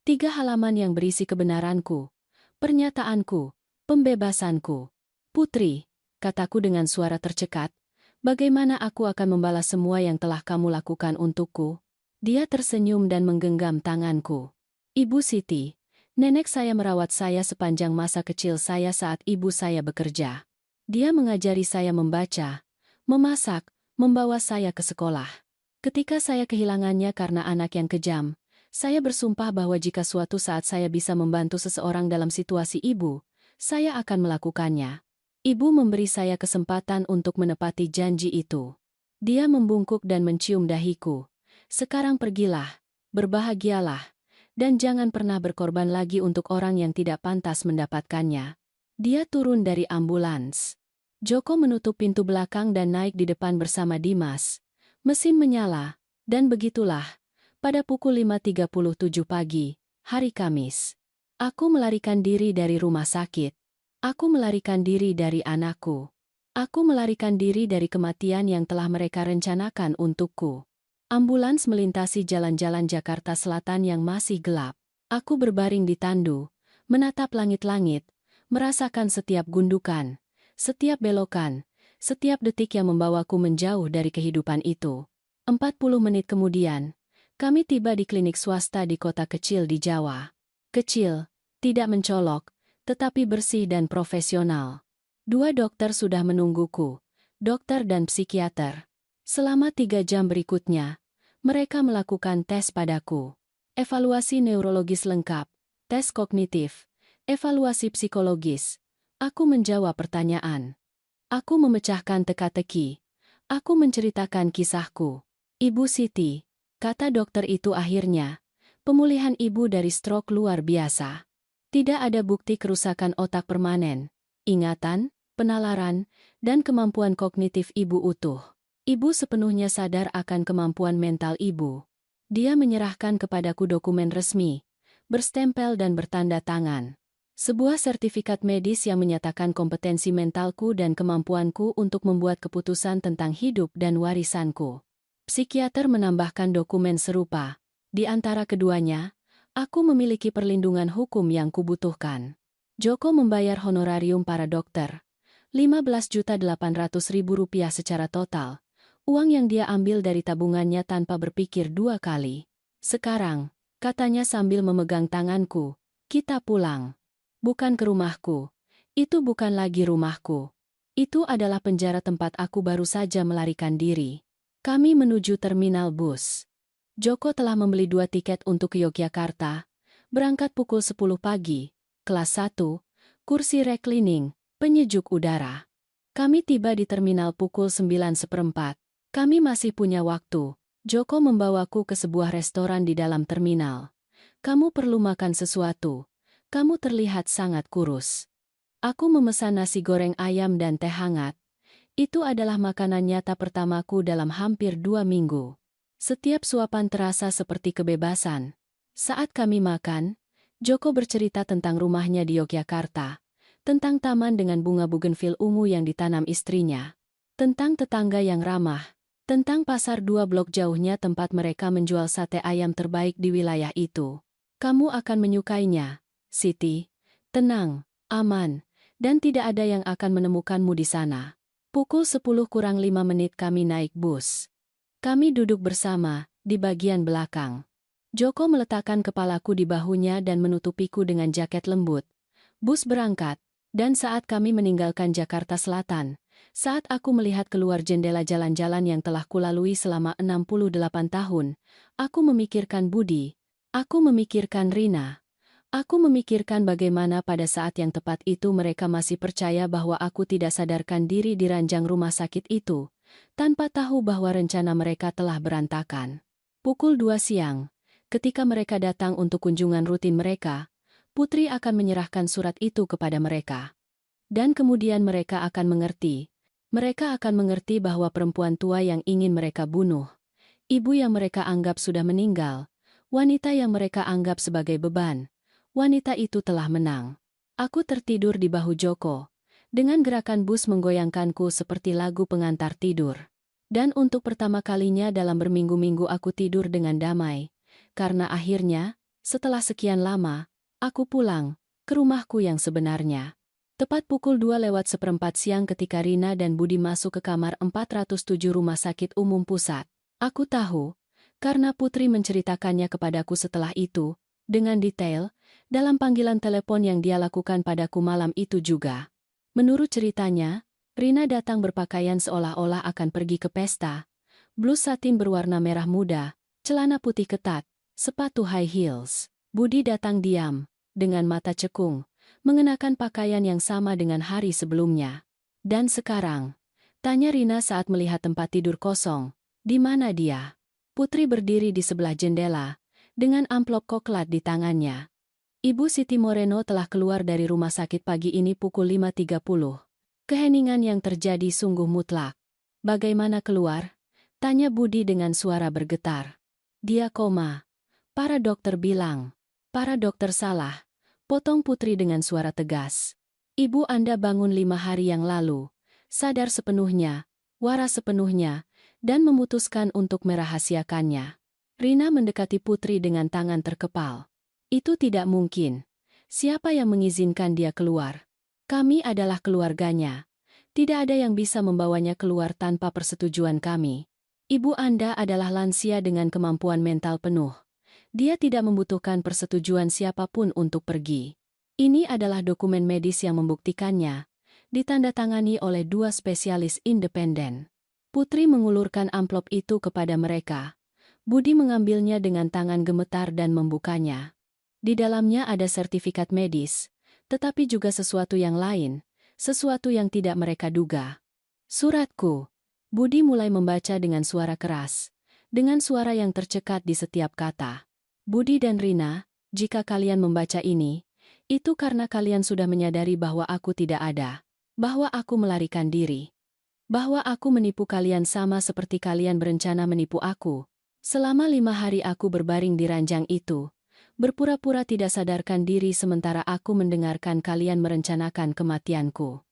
3 halaman yang berisi kebenaranku, pernyataanku, pembebasanku. Putri, kataku dengan suara tercekat, bagaimana aku akan membalas semua yang telah kamu lakukan untukku? Dia tersenyum dan menggenggam tanganku. Ibu Siti, nenek saya merawat saya sepanjang masa kecil saya saat ibu saya bekerja. Dia mengajari saya membaca, memasak, membawa saya ke sekolah. Ketika saya kehilangannya karena anak yang kejam, saya bersumpah bahwa jika suatu saat saya bisa membantu seseorang dalam situasi ibu, saya akan melakukannya. Ibu memberi saya kesempatan untuk menepati janji itu. Dia membungkuk dan mencium dahiku. Sekarang pergilah, berbahagialah, dan jangan pernah berkorban lagi untuk orang yang tidak pantas mendapatkannya. Dia turun dari ambulans. Joko menutup pintu belakang dan naik di depan bersama Dimas. Mesin menyala, dan begitulah. Pada pukul 5.37 pagi, hari Kamis, aku melarikan diri dari rumah sakit. Aku melarikan diri dari anakku. Aku melarikan diri dari kematian yang telah mereka rencanakan untukku. Ambulans melintasi jalan-jalan Jakarta Selatan yang masih gelap. Aku berbaring di tandu, menatap langit-langit, merasakan setiap gundukan, setiap belokan, setiap detik yang membawaku menjauh dari kehidupan itu. 40 menit kemudian, kami tiba di klinik swasta di kota kecil di Jawa. Kecil, tidak mencolok, tetapi bersih dan profesional. 2 dokter sudah menungguku, dokter dan psikiater. Selama 3 jam berikutnya, mereka melakukan tes padaku. Evaluasi neurologis lengkap, tes kognitif, evaluasi psikologis. Aku menjawab pertanyaan. Aku memecahkan teka-teki. Aku menceritakan kisahku. Ibu Siti, kata dokter itu akhirnya, pemulihan ibu dari stroke luar biasa. Tidak ada bukti kerusakan otak permanen, ingatan, penalaran, dan kemampuan kognitif ibu utuh. Ibu sepenuhnya sadar akan kemampuan mental ibu. Dia menyerahkan kepadaku dokumen resmi, berstempel dan bertanda tangan. Sebuah sertifikat medis yang menyatakan kompetensi mentalku dan kemampuanku untuk membuat keputusan tentang hidup dan warisanku. Psikiater menambahkan dokumen serupa. Di antara keduanya, aku memiliki perlindungan hukum yang kubutuhkan. Joko membayar honorarium para dokter, Rp15.800.000 secara total, Uang yang dia ambil dari tabungannya tanpa berpikir dua kali. Sekarang, katanya sambil memegang tanganku, kita pulang. Bukan ke rumahku. Itu bukan lagi rumahku. Itu adalah penjara tempat aku baru saja melarikan diri. Kami menuju terminal bus. Joko telah membeli 2 tiket untuk ke Yogyakarta. Berangkat pukul 10 pagi. Kelas 1, kursi reclining, penyejuk udara. Kami tiba di terminal pukul 9:15. Kami masih punya waktu. Joko membawaku ke sebuah restoran di dalam terminal. Kamu perlu makan sesuatu. Kamu terlihat sangat kurus. Aku memesan nasi goreng ayam dan teh hangat. Itu adalah makanan nyata pertamaku dalam hampir 2 minggu. Setiap suapan terasa seperti kebebasan. Saat kami makan, Joko bercerita tentang rumahnya di Yogyakarta, tentang taman dengan bunga bugenvil ungu yang ditanam istrinya, tentang tetangga yang ramah, tentang pasar 2 blok jauhnya tempat mereka menjual sate ayam terbaik di wilayah itu. Kamu akan menyukainya, Siti. Tenang, aman, dan tidak ada yang akan menemukanmu di sana. Pukul 10 kurang 5 menit kami naik bus. Kami duduk bersama, di bagian belakang. Joko meletakkan kepalaku di bahunya dan menutupiku dengan jaket lembut. Bus berangkat, dan saat kami meninggalkan Jakarta Selatan, saat aku melihat keluar jendela jalan-jalan yang telah kulalui selama 68 tahun, aku memikirkan Budi, aku memikirkan Rina. Aku memikirkan bagaimana pada saat yang tepat itu mereka masih percaya bahwa aku tidak sadarkan diri di ranjang rumah sakit itu, tanpa tahu bahwa rencana mereka telah berantakan. Pukul 2 siang, ketika mereka datang untuk kunjungan rutin mereka, Putri akan menyerahkan surat itu kepada mereka. Dan kemudian mereka akan mengerti. Mereka akan mengerti bahwa perempuan tua yang ingin mereka bunuh, ibu yang mereka anggap sudah meninggal, wanita yang mereka anggap sebagai beban, wanita itu telah menang. Aku tertidur di bahu Joko, dengan gerakan bus menggoyangkanku seperti lagu pengantar tidur. Dan untuk pertama kalinya dalam berminggu-minggu aku tidur dengan damai, karena akhirnya, setelah sekian lama, aku pulang ke rumahku yang sebenarnya. Tepat pukul 2:04 siang ketika Rina dan Budi masuk ke kamar 407 Rumah Sakit Umum Pusat. Aku tahu, karena Putri menceritakannya kepadaku setelah itu, dengan detail, dalam panggilan telepon yang dia lakukan padaku malam itu juga. Menurut ceritanya, Rina datang berpakaian seolah-olah akan pergi ke pesta. Blus satin berwarna merah muda, celana putih ketat, sepatu high heels. Budi datang diam, dengan mata cekung, mengenakan pakaian yang sama dengan hari sebelumnya. Dan sekarang, tanya Rina saat melihat tempat tidur kosong, di mana dia? Putri berdiri di sebelah jendela, dengan amplop coklat di tangannya. Ibu Siti Moreno telah keluar dari rumah sakit pagi ini pukul 5:30. Keheningan yang terjadi sungguh mutlak. Bagaimana keluar? Tanya Budi dengan suara bergetar. Dia koma. Para dokter bilang. Para dokter salah. Potong Putri dengan suara tegas. Ibu Anda bangun 5 hari yang lalu, sadar sepenuhnya, waras sepenuhnya, dan memutuskan untuk merahasiakannya. Rina mendekati Putri dengan tangan terkepal. Itu tidak mungkin. Siapa yang mengizinkan dia keluar? Kami adalah keluarganya. Tidak ada yang bisa membawanya keluar tanpa persetujuan kami. Ibu Anda adalah lansia dengan kemampuan mental penuh. Dia tidak membutuhkan persetujuan siapapun untuk pergi. Ini adalah dokumen medis yang membuktikannya, ditandatangani oleh 2 spesialis independen. Putri mengulurkan amplop itu kepada mereka. Budi mengambilnya dengan tangan gemetar dan membukanya. Di dalamnya ada sertifikat medis, tetapi juga sesuatu yang lain, sesuatu yang tidak mereka duga. Suratku. Budi mulai membaca dengan suara keras, dengan suara yang tercekat di setiap kata. Budi dan Rina, jika kalian membaca ini, itu karena kalian sudah menyadari bahwa aku tidak ada, bahwa aku melarikan diri, bahwa aku menipu kalian sama seperti kalian berencana menipu aku. Selama 5 hari aku berbaring di ranjang itu, berpura-pura tidak sadarkan diri sementara aku mendengarkan kalian merencanakan kematianku.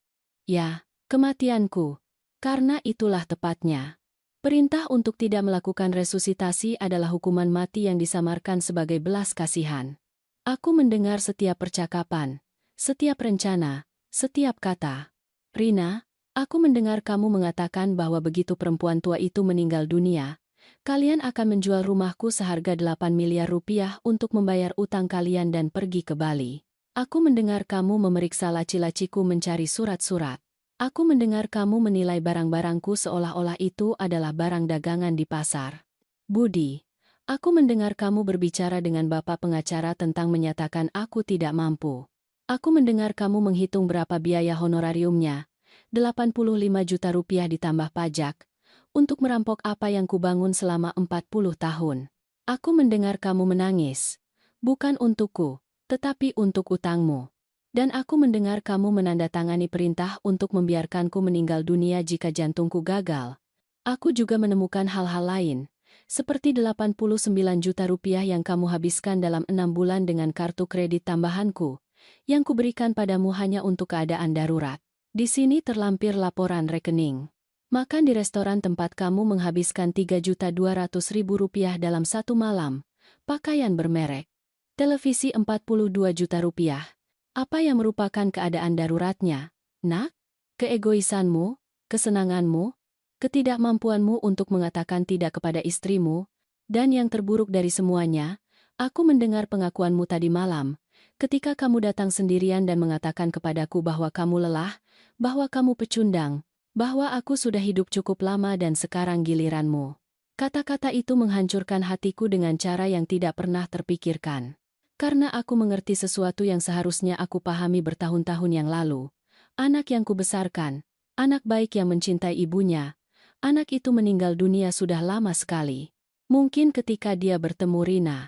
Ya, kematianku, karena itulah tepatnya. Perintah untuk tidak melakukan resusitasi adalah hukuman mati yang disamarkan sebagai belas kasihan. Aku mendengar setiap percakapan, setiap rencana, setiap kata. Rina, Aku mendengar kamu mengatakan bahwa begitu perempuan tua itu meninggal dunia, kalian akan menjual rumahku seharga 8 miliar rupiah untuk membayar utang kalian dan pergi ke Bali. Aku mendengar kamu memeriksa laci-laciku mencari surat-surat. Aku mendengar kamu menilai barang-barangku seolah-olah itu adalah barang dagangan di pasar. Budi, aku mendengar kamu berbicara dengan bapak pengacara tentang menyatakan aku tidak mampu. Aku mendengar kamu menghitung berapa biaya honorariumnya, 85 juta rupiah ditambah pajak, untuk merampok apa yang kubangun selama 40 tahun. Aku mendengar kamu menangis, bukan untukku, tetapi untuk utangmu. Dan aku mendengar kamu menandatangani perintah untuk membiarkanku meninggal dunia jika jantungku gagal. Aku juga menemukan hal-hal lain, seperti 89 juta rupiah yang kamu habiskan dalam 6 bulan dengan kartu kredit tambahanku, yang kuberikan padamu hanya untuk keadaan darurat. Di sini terlampir laporan rekening. Makan di restoran tempat kamu menghabiskan 3.200.000 rupiah dalam satu malam, pakaian bermerek, televisi 42 juta rupiah. Apa yang merupakan keadaan daruratnya, nak? Keegoisanmu, kesenanganmu, ketidakmampuanmu untuk mengatakan tidak kepada istrimu, dan yang terburuk dari semuanya, aku mendengar pengakuanmu tadi malam, ketika kamu datang sendirian dan mengatakan kepadaku bahwa kamu lelah, bahwa kamu pecundang, bahwa aku sudah hidup cukup lama dan sekarang giliranmu. Kata-kata itu menghancurkan hatiku dengan cara yang tidak pernah terpikirkan. Karena aku mengerti sesuatu yang seharusnya aku pahami bertahun-tahun yang lalu. Anak yang kubesarkan, anak baik yang mencintai ibunya, anak itu meninggal dunia sudah lama sekali. Mungkin ketika dia bertemu Rina.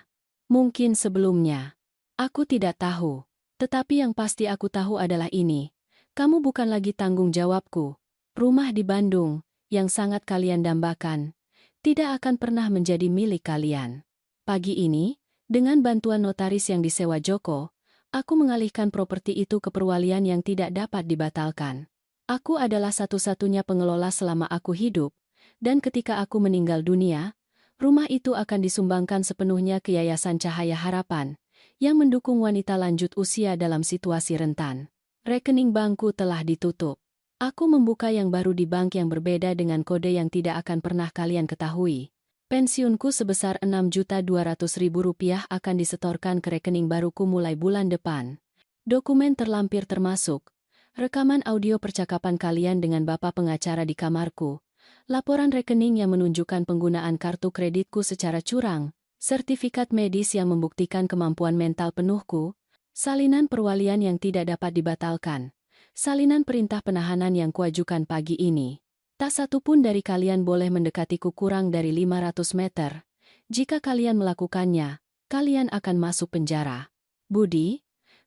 Mungkin sebelumnya. Aku tidak tahu. Tetapi yang pasti aku tahu adalah ini. Kamu bukan lagi tanggung jawabku. Rumah di Bandung, yang sangat kalian dambakan, tidak akan pernah menjadi milik kalian. Pagi ini, dengan bantuan notaris yang disewa Joko, aku mengalihkan properti itu ke perwalian yang tidak dapat dibatalkan. Aku adalah satu-satunya pengelola selama aku hidup, dan ketika aku meninggal dunia, rumah itu akan disumbangkan sepenuhnya ke Yayasan Cahaya Harapan, yang mendukung wanita lanjut usia dalam situasi rentan. Rekening bankku telah ditutup. Aku membuka yang baru di bank yang berbeda dengan kode yang tidak akan pernah kalian ketahui. Pensiunku sebesar 6.200.000 rupiah akan disetorkan ke rekening baruku mulai bulan depan. Dokumen terlampir termasuk rekaman audio percakapan kalian dengan bapak pengacara di kamarku, laporan rekening yang menunjukkan penggunaan kartu kreditku secara curang, sertifikat medis yang membuktikan kemampuan mental penuhku, salinan perwalian yang tidak dapat dibatalkan, salinan perintah penahanan yang kuajukan pagi ini. Tak satu pun dari kalian boleh mendekatiku kurang dari 500 meter. Jika kalian melakukannya, kalian akan masuk penjara. Budi,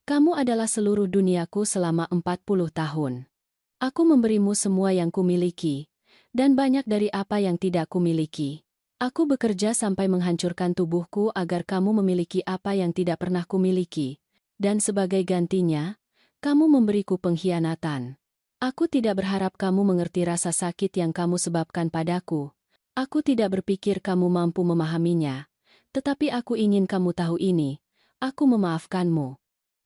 kamu adalah seluruh duniaku selama 40 tahun. Aku memberimu semua yang kumiliki, dan banyak dari apa yang tidak kumiliki. Aku bekerja sampai menghancurkan tubuhku agar kamu memiliki apa yang tidak pernah kumiliki. Dan sebagai gantinya, kamu memberiku pengkhianatan. Aku tidak berharap kamu mengerti rasa sakit yang kamu sebabkan padaku. Aku tidak berpikir kamu mampu memahaminya. Tetapi aku ingin kamu tahu ini. Aku memaafkanmu.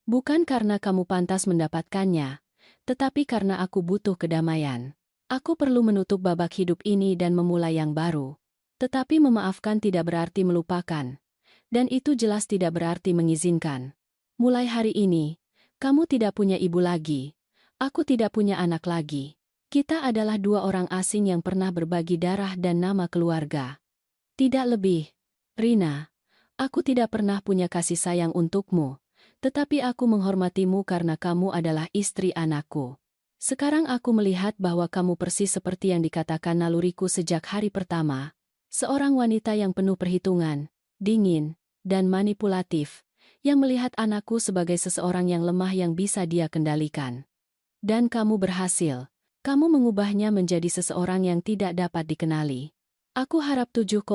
Bukan karena kamu pantas mendapatkannya, tetapi karena aku butuh kedamaian. Aku perlu menutup babak hidup ini dan memulai yang baru. Tetapi memaafkan tidak berarti melupakan. Dan itu jelas tidak berarti mengizinkan. Mulai hari ini, kamu tidak punya ibu lagi. Aku tidak punya anak lagi. Kita adalah dua orang asing yang pernah berbagi darah dan nama keluarga. Tidak lebih. Rina, aku tidak pernah punya kasih sayang untukmu, tetapi aku menghormatimu karena kamu adalah istri anakku. Sekarang aku melihat bahwa kamu persis seperti yang dikatakan naluriku sejak hari pertama. Seorang wanita yang penuh perhitungan, dingin, dan manipulatif, yang melihat anakku sebagai seseorang yang lemah yang bisa dia kendalikan. Dan kamu berhasil. Kamu mengubahnya menjadi seseorang yang tidak dapat dikenali. Aku harap 7,8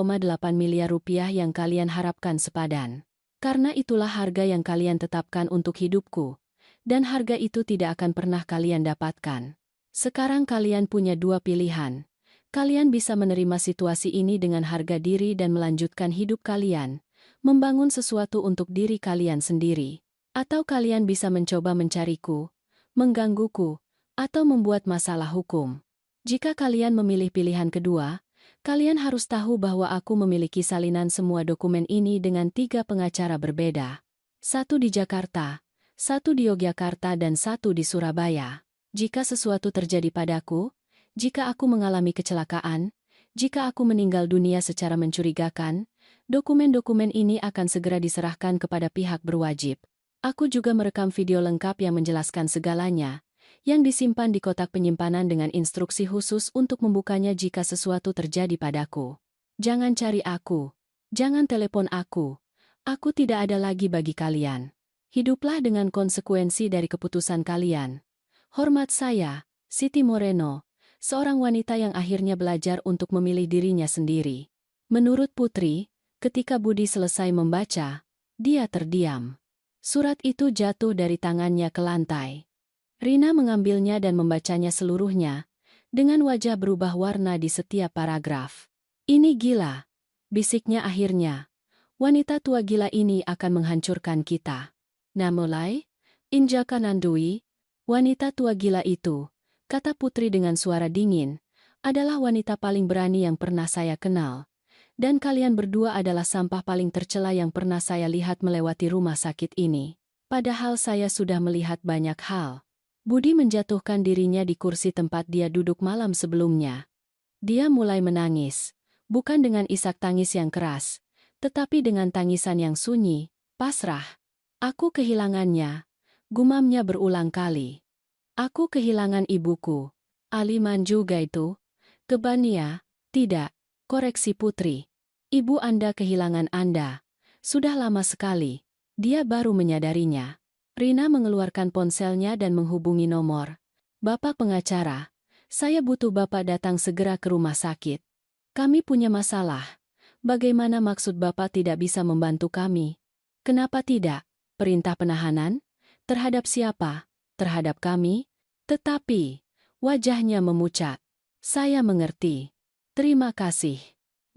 miliar rupiah yang kalian harapkan sepadan. Karena itulah harga yang kalian tetapkan untuk hidupku. Dan harga itu tidak akan pernah kalian dapatkan. Sekarang kalian punya dua pilihan. Kalian bisa menerima situasi ini dengan harga diri dan melanjutkan hidup kalian. Membangun sesuatu untuk diri kalian sendiri. Atau kalian bisa mencoba mencariku, menggangguku, atau membuat masalah hukum. Jika kalian memilih pilihan kedua, kalian harus tahu bahwa aku memiliki salinan semua dokumen ini dengan 3 pengacara berbeda. 1 di Jakarta, 1 di Yogyakarta dan 1 di Surabaya. Jika sesuatu terjadi padaku, jika aku mengalami kecelakaan, jika aku meninggal dunia secara mencurigakan, dokumen-dokumen ini akan segera diserahkan kepada pihak berwajib. Aku juga merekam video lengkap yang menjelaskan segalanya, yang disimpan di kotak penyimpanan dengan instruksi khusus untuk membukanya jika sesuatu terjadi padaku. Jangan cari aku. Jangan telepon aku. Aku tidak ada lagi bagi kalian. Hiduplah dengan konsekuensi dari keputusan kalian. Hormat saya, Siti Moreno, seorang wanita yang akhirnya belajar untuk memilih dirinya sendiri. Menurut Putri, ketika Budi selesai membaca, dia terdiam. Surat itu jatuh dari tangannya ke lantai. Rina mengambilnya dan membacanya seluruhnya, dengan wajah berubah warna di setiap paragraf. Ini gila, bisiknya akhirnya. Wanita tua gila ini akan menghancurkan kita. Nah mulai, Injaka Nandui, wanita tua gila itu, kata Putri dengan suara dingin, adalah wanita paling berani yang pernah saya kenal. Dan kalian berdua adalah sampah paling tercela yang pernah saya lihat melewati rumah sakit ini. Padahal saya sudah melihat banyak hal. Budi menjatuhkan dirinya di kursi tempat dia duduk malam sebelumnya. Dia mulai menangis, bukan dengan isak tangis yang keras, tetapi dengan tangisan yang sunyi, pasrah. Aku kehilangannya, gumamnya berulang kali. Aku kehilangan ibuku. Aliman juga itu. Kebania, tidak, koreksi Putri. Ibu Anda kehilangan Anda. Sudah lama sekali. Dia baru menyadarinya. Rina mengeluarkan ponselnya dan menghubungi nomor. Bapak pengacara, saya butuh Bapak datang segera ke rumah sakit. Kami punya masalah. Bagaimana maksud Bapak tidak bisa membantu kami? Kenapa tidak? Perintah penahanan? Terhadap siapa? Terhadap kami? Tetapi, wajahnya memucat. Saya mengerti. Terima kasih.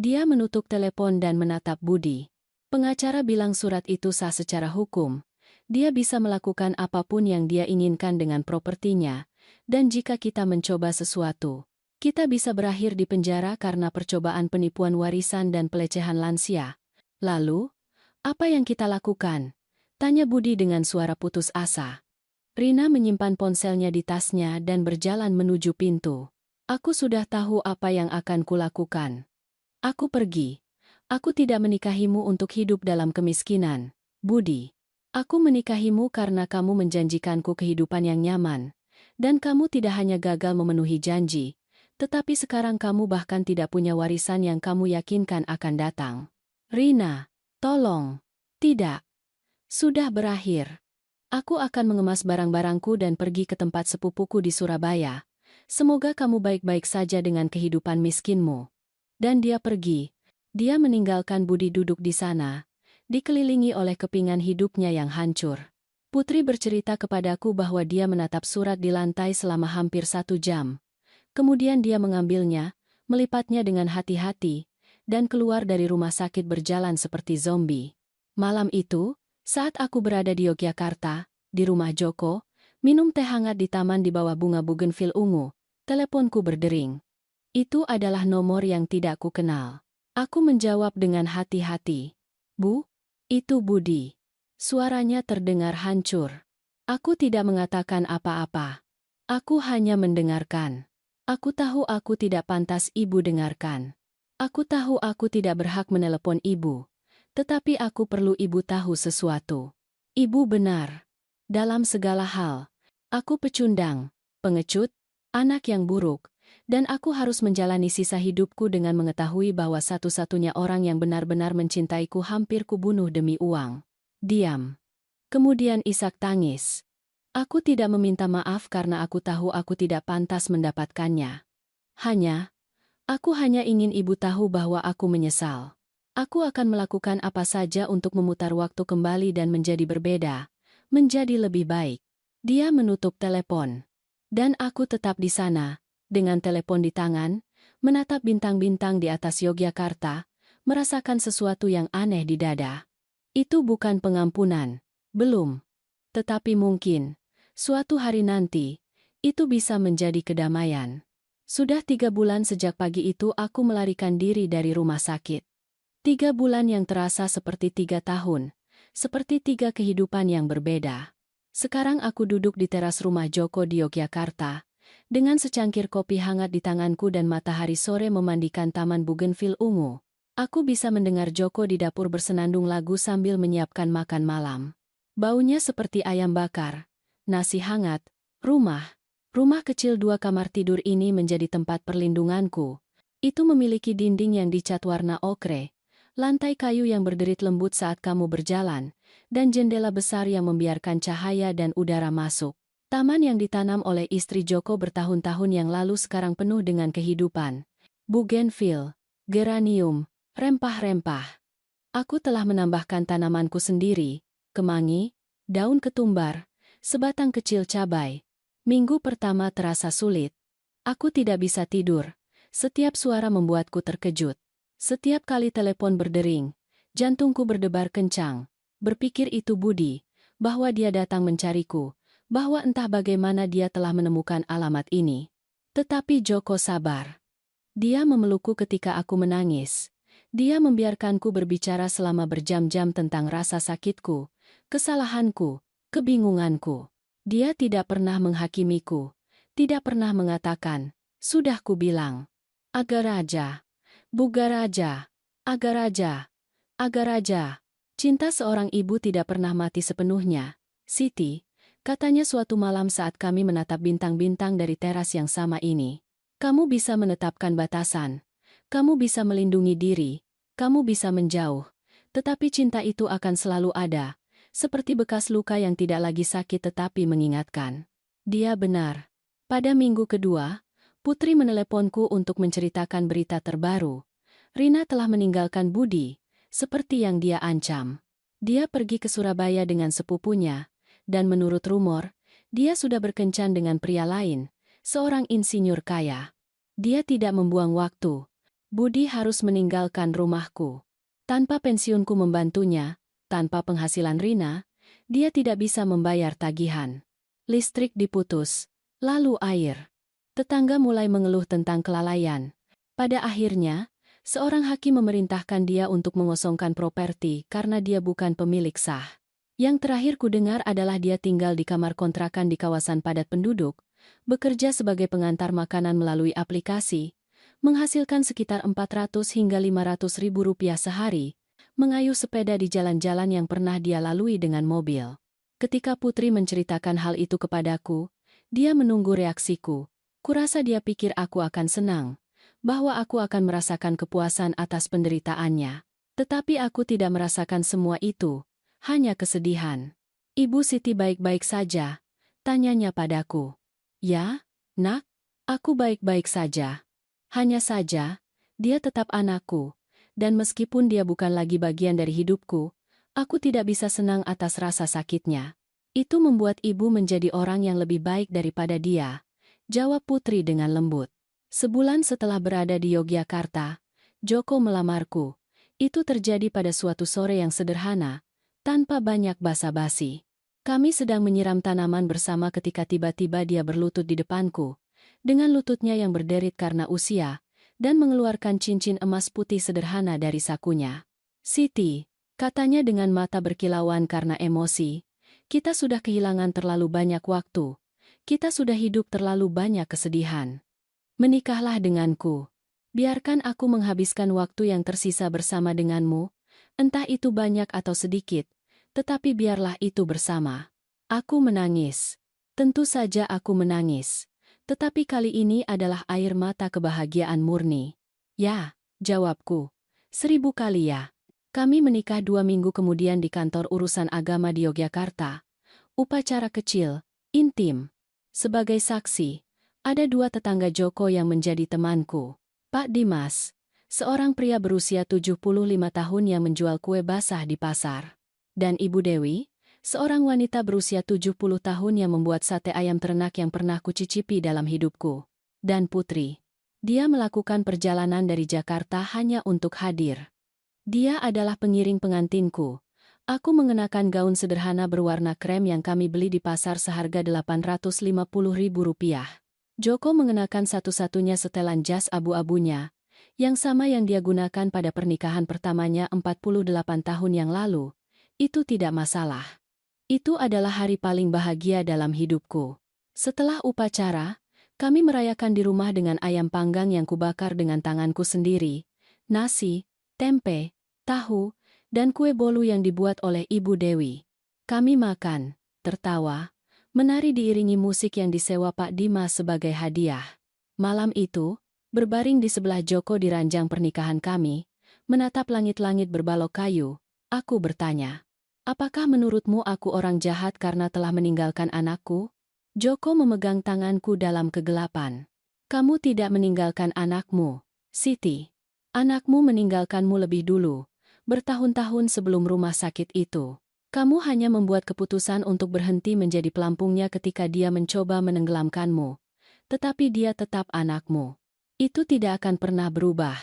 Dia menutup telepon dan menatap Budi. Pengacara bilang surat itu sah secara hukum. Dia bisa melakukan apapun yang dia inginkan dengan propertinya. Dan jika kita mencoba sesuatu, kita bisa berakhir di penjara karena percobaan penipuan warisan dan pelecehan lansia. Lalu, apa yang kita lakukan? Tanya Budi dengan suara putus asa. Rina menyimpan ponselnya di tasnya dan berjalan menuju pintu. Aku sudah tahu apa yang akan kulakukan. Aku pergi. Aku tidak menikahimu untuk hidup dalam kemiskinan, Budi. Aku menikahimu karena kamu menjanjikanku kehidupan yang nyaman. Dan kamu tidak hanya gagal memenuhi janji, tetapi sekarang kamu bahkan tidak punya warisan yang kamu yakinkan akan datang. Rina, tolong. Tidak. Sudah berakhir. Aku akan mengemas barang-barangku dan pergi ke tempat sepupuku di Surabaya. Semoga kamu baik-baik saja dengan kehidupan miskinmu. Dan dia pergi. Dia meninggalkan Budi duduk di sana, dikelilingi oleh kepingan hidupnya yang hancur. Putri bercerita kepadaku bahwa dia menatap surat di lantai selama hampir 1 jam. Kemudian dia mengambilnya, melipatnya dengan hati-hati, dan keluar dari rumah sakit berjalan seperti zombie. Malam itu, saat aku berada di Yogyakarta, di rumah Joko, minum teh hangat di taman di bawah bunga bugenvil ungu, teleponku berdering. Itu adalah nomor yang tidak kukenal. Aku menjawab dengan hati-hati. Bu, itu Budi. Suaranya terdengar hancur. Aku tidak mengatakan apa-apa. Aku hanya mendengarkan. Aku tahu aku tidak pantas ibu dengarkan. Aku tahu aku tidak berhak menelepon ibu. Tetapi aku perlu ibu tahu sesuatu. Ibu benar. Dalam segala hal. Aku pecundang, pengecut, anak yang buruk, dan aku harus menjalani sisa hidupku dengan mengetahui bahwa satu-satunya orang yang benar-benar mencintaiku hampir kubunuh demi uang. Diam. Kemudian isak tangis. Aku tidak meminta maaf karena aku tahu aku tidak pantas mendapatkannya. Aku hanya ingin ibu tahu bahwa aku menyesal. Aku akan melakukan apa saja untuk memutar waktu kembali dan menjadi berbeda, menjadi lebih baik. Dia menutup telepon. Dan aku tetap di sana, dengan telepon di tangan, menatap bintang-bintang di atas Yogyakarta, merasakan sesuatu yang aneh di dada. Itu bukan pengampunan, belum. Tetapi mungkin, suatu hari nanti, Itu bisa menjadi kedamaian. Sudah 3 bulan sejak pagi itu aku melarikan diri dari rumah sakit. 3 bulan yang terasa seperti 3 tahun, seperti 3 kehidupan yang berbeda. Sekarang aku duduk di teras rumah Joko di Yogyakarta, dengan secangkir kopi hangat di tanganku dan matahari sore memandikan taman bugenvil ungu. Aku bisa mendengar Joko di dapur bersenandung lagu sambil menyiapkan makan malam. Baunya seperti ayam bakar, nasi hangat, rumah kecil 2 kamar tidur ini menjadi tempat perlindunganku. Itu memiliki dinding yang dicat warna okre, lantai kayu yang berderit lembut saat kamu berjalan, dan jendela besar yang membiarkan cahaya dan udara masuk. Taman yang ditanam oleh istri Joko bertahun-tahun yang lalu sekarang penuh dengan kehidupan. Bugenvil, geranium, rempah-rempah. Aku telah menambahkan tanamanku sendiri, kemangi, daun ketumbar, sebatang kecil cabai. Minggu pertama terasa sulit. Aku tidak bisa tidur. Setiap suara membuatku terkejut. Setiap kali telepon berdering, jantungku berdebar kencang. Berpikir itu Budi, bahwa dia datang mencariku, bahwa entah bagaimana dia telah menemukan alamat ini. Tetapi Joko sabar. Dia memelukku ketika aku menangis. Dia membiarkanku berbicara selama berjam-jam tentang rasa sakitku, kesalahanku, kebingunganku. Dia tidak pernah menghakimiku, tidak pernah mengatakan, "Sudah kubilang. Agar aja. Bugar aja, agar aja, agar aja." Cinta seorang ibu tidak pernah mati sepenuhnya. Siti, katanya suatu malam saat kami menatap bintang-bintang dari teras yang sama ini. Kamu bisa menetapkan batasan. Kamu bisa melindungi diri. Kamu bisa menjauh. Tetapi cinta itu akan selalu ada. Seperti bekas luka yang tidak lagi sakit tetapi mengingatkan. Dia benar. Pada minggu kedua, Putri meneleponku untuk menceritakan berita terbaru. Rina telah meninggalkan Budi, seperti yang dia ancam. Dia pergi ke Surabaya dengan sepupunya, dan menurut rumor, dia sudah berkencan dengan pria lain, seorang insinyur kaya. Dia tidak membuang waktu. Budi harus meninggalkan rumahku. Tanpa pensiunku membantunya, tanpa penghasilan Rina, dia tidak bisa membayar tagihan. Listrik diputus, lalu air. Tetangga mulai mengeluh tentang kelalaian. Pada akhirnya, seorang hakim memerintahkan dia untuk mengosongkan properti karena dia bukan pemilik sah. Yang terakhir kudengar adalah dia tinggal di kamar kontrakan di kawasan padat penduduk, bekerja sebagai pengantar makanan melalui aplikasi, menghasilkan sekitar 400 hingga 500 ribu rupiah sehari, mengayuh sepeda di jalan-jalan yang pernah dia lalui dengan mobil. Ketika Putri menceritakan hal itu kepadaku, dia menunggu reaksiku. Kurasa dia pikir aku akan senang, bahwa aku akan merasakan kepuasan atas penderitaannya. Tetapi aku tidak merasakan semua itu, hanya kesedihan. "Ibu Siti baik-baik saja?" tanyanya padaku. "Ya, nak, aku baik-baik saja. Hanya saja, dia tetap anakku, dan meskipun dia bukan lagi bagian dari hidupku, aku tidak bisa senang atas rasa sakitnya. Itu membuat ibu menjadi orang yang lebih baik daripada dia," jawab Putri dengan lembut. Sebulan setelah berada di Yogyakarta, Joko melamarku. Itu terjadi pada suatu sore yang sederhana, tanpa banyak basa-basi. Kami sedang menyiram tanaman bersama ketika tiba-tiba dia berlutut di depanku, dengan lututnya yang berderit karena usia, dan mengeluarkan cincin emas putih sederhana dari sakunya. "Siti," katanya dengan mata berkilauan karena emosi, "kita sudah kehilangan terlalu banyak waktu. Kita sudah hidup terlalu banyak kesedihan. Menikahlah denganku. Biarkan aku menghabiskan waktu yang tersisa bersama denganmu, entah itu banyak atau sedikit, tetapi biarlah itu bersama." Aku menangis. Tentu saja aku menangis. Tetapi kali ini adalah air mata kebahagiaan murni. "Ya," jawabku. "1000 kali ya." Kami menikah 2 minggu kemudian di kantor urusan agama di Yogyakarta. Upacara kecil, intim. Sebagai saksi, ada 2 tetangga Joko yang menjadi temanku. Pak Dimas, seorang pria berusia 75 tahun yang menjual kue basah di pasar. Dan Ibu Dewi, seorang wanita berusia 70 tahun yang membuat sate ayam ternak yang pernah kucicipi dalam hidupku. Dan Putri. Dia melakukan perjalanan dari Jakarta hanya untuk hadir. Dia adalah pengiring pengantinku. Aku mengenakan gaun sederhana berwarna krem yang kami beli di pasar seharga Rp850.000. Joko mengenakan satu-satunya setelan jas abu-abunya, yang sama yang dia gunakan pada pernikahan pertamanya 48 tahun yang lalu. Itu tidak masalah. Itu adalah hari paling bahagia dalam hidupku. Setelah upacara, kami merayakan di rumah dengan ayam panggang yang kubakar dengan tanganku sendiri, nasi, tempe, tahu, dan kue bolu yang dibuat oleh Ibu Dewi. Kami makan, tertawa, menari diiringi musik yang disewa Pak Dimas sebagai hadiah. Malam itu, berbaring di sebelah Joko di ranjang pernikahan kami, menatap langit-langit berbalok kayu, aku bertanya, "Apakah menurutmu aku orang jahat karena telah meninggalkan anakku?" Joko memegang tanganku dalam kegelapan. "Kamu tidak meninggalkan anakmu, Siti. Anakmu meninggalkanmu lebih dulu, bertahun-tahun sebelum rumah sakit itu. Kamu hanya membuat keputusan untuk berhenti menjadi pelampungnya ketika dia mencoba menenggelamkanmu. Tetapi dia tetap anakmu. Itu tidak akan pernah berubah.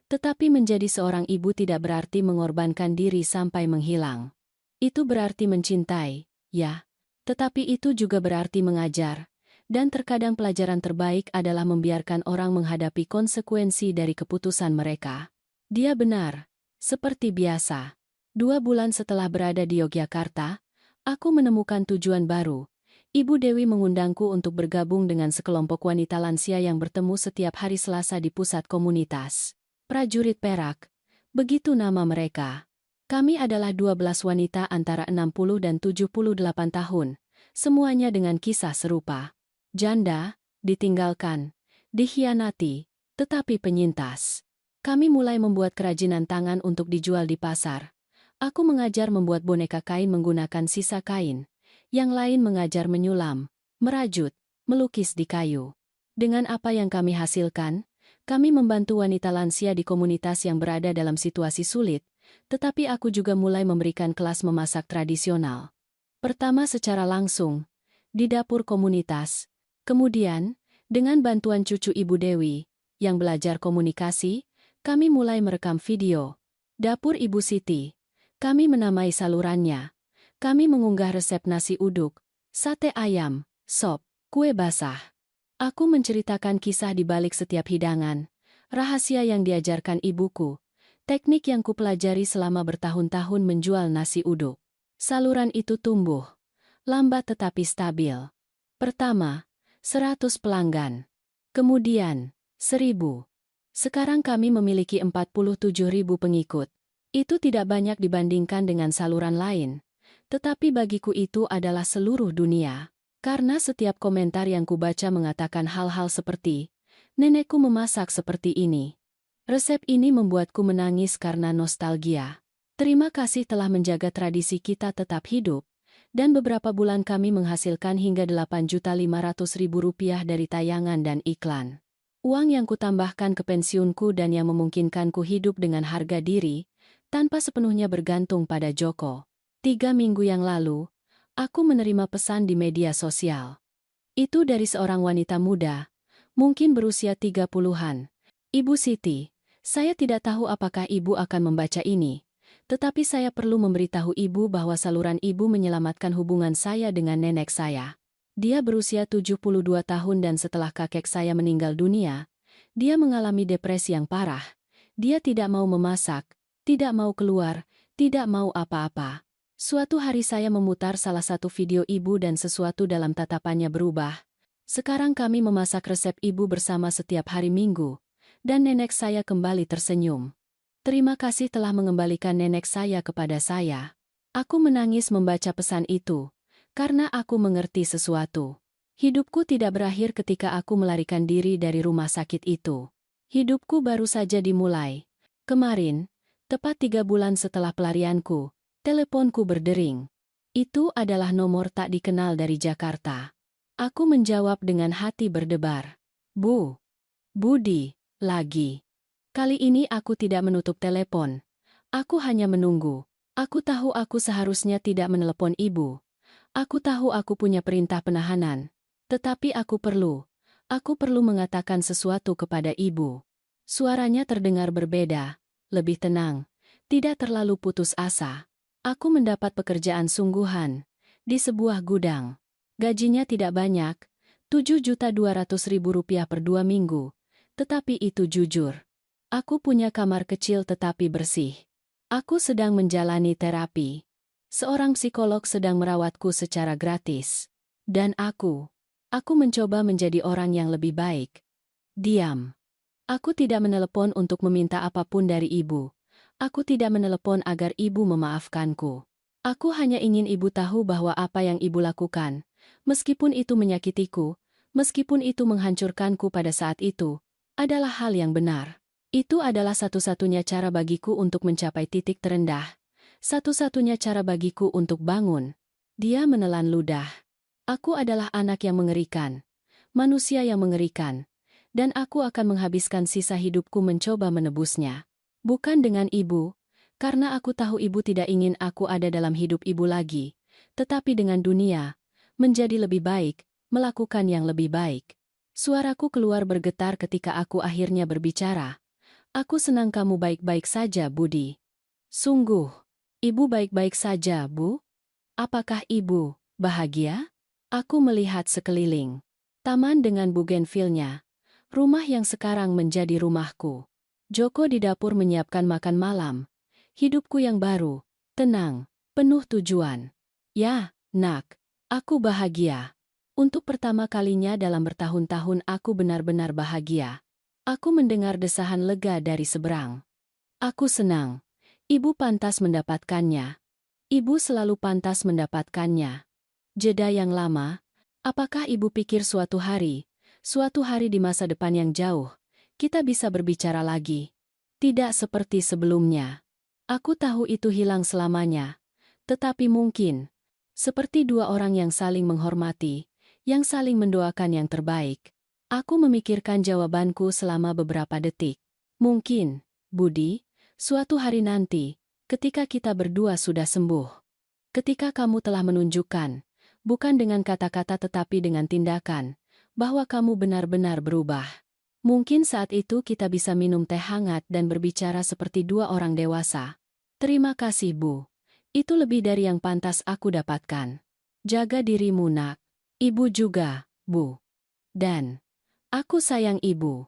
Tetapi menjadi seorang ibu tidak berarti mengorbankan diri sampai menghilang. Itu berarti mencintai, ya. Tetapi itu juga berarti mengajar, dan terkadang pelajaran terbaik adalah membiarkan orang menghadapi konsekuensi dari keputusan mereka." Dia benar. Seperti biasa. 2 bulan setelah berada di Yogyakarta, aku menemukan tujuan baru. Ibu Dewi mengundangku untuk bergabung dengan sekelompok wanita lansia yang bertemu setiap hari Selasa di pusat komunitas. Prajurit Perak. Begitu nama mereka. Kami adalah 12 wanita antara 60 dan 78 tahun, semuanya dengan kisah serupa. Janda, ditinggalkan, dikhianati, tetapi penyintas. Kami mulai membuat kerajinan tangan untuk dijual di pasar. Aku mengajar membuat boneka kain menggunakan sisa kain. Yang lain mengajar menyulam, merajut, melukis di kayu. Dengan apa yang kami hasilkan, kami membantu wanita lansia di komunitas yang berada dalam situasi sulit, tetapi aku juga mulai memberikan kelas memasak tradisional. Pertama secara langsung, di dapur komunitas. Kemudian, dengan bantuan cucu Ibu Dewi, yang belajar komunikasi, kami mulai merekam video. Dapur Ibu Siti. Kami menamai salurannya. Kami mengunggah resep nasi uduk, sate ayam, sop, kue basah. Aku menceritakan kisah di balik setiap hidangan, rahasia yang diajarkan ibuku, teknik yang kupelajari selama bertahun-tahun menjual nasi uduk. Saluran itu tumbuh, lambat tetapi stabil. Pertama, 100 pelanggan. Kemudian, 1.000. Sekarang kami memiliki 47.000 pengikut. Itu tidak banyak dibandingkan dengan saluran lain. Tetapi bagiku itu adalah seluruh dunia. Karena setiap komentar yang kubaca mengatakan hal-hal seperti, "Nenekku memasak seperti ini." Resep ini membuatku menangis karena nostalgia. Terima kasih telah menjaga tradisi kita tetap hidup, dan beberapa bulan kami menghasilkan hingga Rp8.500.000 dari tayangan dan iklan. Uang yang kutambahkan ke pensiunku dan yang memungkinkanku hidup dengan harga diri, tanpa sepenuhnya bergantung pada Joko. 3 minggu yang lalu, aku menerima pesan di media sosial. Itu dari seorang wanita muda, mungkin berusia 30-an. "Ibu Siti, saya tidak tahu apakah ibu akan membaca ini, tetapi saya perlu memberitahu ibu bahwa saluran ibu menyelamatkan hubungan saya dengan nenek saya. Dia berusia 72 tahun dan setelah kakek saya meninggal dunia, dia mengalami depresi yang parah. Dia tidak mau memasak, tidak mau keluar, tidak mau apa-apa. Suatu hari saya memutar salah satu video ibu dan sesuatu dalam tatapannya berubah. Sekarang kami memasak resep ibu bersama setiap hari Minggu, dan nenek saya kembali tersenyum. Terima kasih telah mengembalikan nenek saya kepada saya." Aku menangis membaca pesan itu, karena aku mengerti sesuatu. Hidupku tidak berakhir ketika aku melarikan diri dari rumah sakit itu. Hidupku baru saja dimulai. Kemarin, tepat 3 bulan setelah pelarianku, teleponku berdering. Itu adalah nomor tak dikenal dari Jakarta. Aku menjawab dengan hati berdebar. "Bu. Budi, lagi." Kali ini aku tidak menutup telepon. Aku hanya menunggu. Aku tahu aku seharusnya tidak menelepon ibu. Aku tahu aku punya perintah penahanan. Tetapi aku perlu mengatakan sesuatu kepada ibu. Suaranya terdengar berbeda, lebih tenang, tidak terlalu putus asa. Aku mendapat pekerjaan sungguhan di sebuah gudang. Gajinya tidak banyak, 7.200.000 rupiah per 2 minggu. Tetapi itu jujur. Aku punya kamar kecil tetapi bersih. Aku sedang menjalani terapi. Seorang psikolog sedang merawatku secara gratis. Dan aku mencoba menjadi orang yang lebih baik. Diam. Aku tidak menelepon untuk meminta apapun dari ibu. Aku tidak menelepon agar ibu memaafkanku. Aku hanya ingin ibu tahu bahwa apa yang ibu lakukan, meskipun itu menyakitiku, meskipun itu menghancurkanku pada saat itu, adalah hal yang benar. Itu adalah satu-satunya cara bagiku untuk mencapai titik terendah. Satu-satunya cara bagiku untuk bangun. Dia menelan ludah. Aku adalah anak yang mengerikan. Manusia yang mengerikan. Dan aku akan menghabiskan sisa hidupku mencoba menebusnya. Bukan dengan ibu, karena aku tahu ibu tidak ingin aku ada dalam hidup ibu lagi. Tetapi dengan dunia, menjadi lebih baik, melakukan yang lebih baik. Suaraku keluar bergetar ketika aku akhirnya berbicara. Aku senang kamu baik-baik saja, Budi. Sungguh. Ibu baik-baik saja, Bu? Apakah ibu bahagia? Aku melihat sekeliling. Taman dengan bugenvilnya. Rumah yang sekarang menjadi rumahku. Joko di dapur menyiapkan makan malam. Hidupku yang baru, tenang, penuh tujuan. Ya, nak, aku bahagia. Untuk pertama kalinya dalam bertahun-tahun aku benar-benar bahagia. Aku mendengar desahan lega dari seberang. Aku senang. Ibu pantas mendapatkannya. Ibu selalu pantas mendapatkannya. Jeda yang lama, apakah ibu pikir suatu hari di masa depan yang jauh, kita bisa berbicara lagi? Tidak seperti sebelumnya. Aku tahu itu hilang selamanya. Tetapi mungkin, seperti dua orang yang saling menghormati, yang saling mendoakan yang terbaik. Aku memikirkan jawabanku selama beberapa detik. Mungkin, Budi, suatu hari nanti, ketika kita berdua sudah sembuh. Ketika kamu telah menunjukkan, bukan dengan kata-kata tetapi dengan tindakan, bahwa kamu benar-benar berubah. Mungkin saat itu kita bisa minum teh hangat dan berbicara seperti dua orang dewasa. Terima kasih, Bu. Itu lebih dari yang pantas aku dapatkan. Jaga dirimu, nak. Ibu juga, Bu. Dan, aku sayang ibu.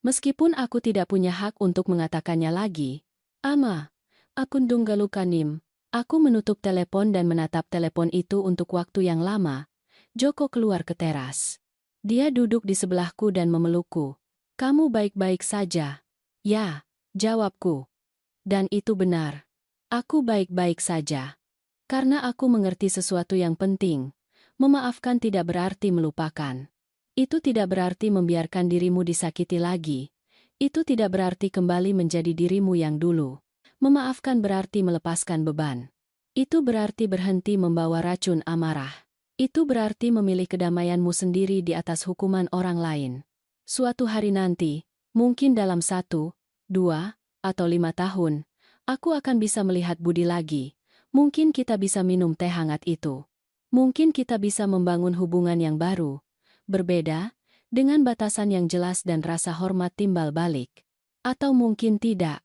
Meskipun aku tidak punya hak untuk mengatakannya lagi. Ama, akun dunggalukanim. Aku menutup telepon dan menatap telepon itu untuk waktu yang lama. Joko keluar ke teras. Dia duduk di sebelahku dan memelukku. Kamu baik-baik saja? Ya, jawabku. Dan itu benar. Aku baik-baik saja. Karena aku mengerti sesuatu yang penting. Memaafkan tidak berarti melupakan. Itu tidak berarti membiarkan dirimu disakiti lagi. Itu tidak berarti kembali menjadi dirimu yang dulu. Memaafkan berarti melepaskan beban. Itu berarti berhenti membawa racun amarah. Itu berarti memilih kedamaianmu sendiri di atas hukuman orang lain. Suatu hari nanti, mungkin dalam 1, 2, atau 5 tahun, aku akan bisa melihat Budi lagi. Mungkin kita bisa minum teh hangat itu. Mungkin kita bisa membangun hubungan yang baru. Berbeda, dengan batasan yang jelas dan rasa hormat timbal balik. Atau mungkin tidak.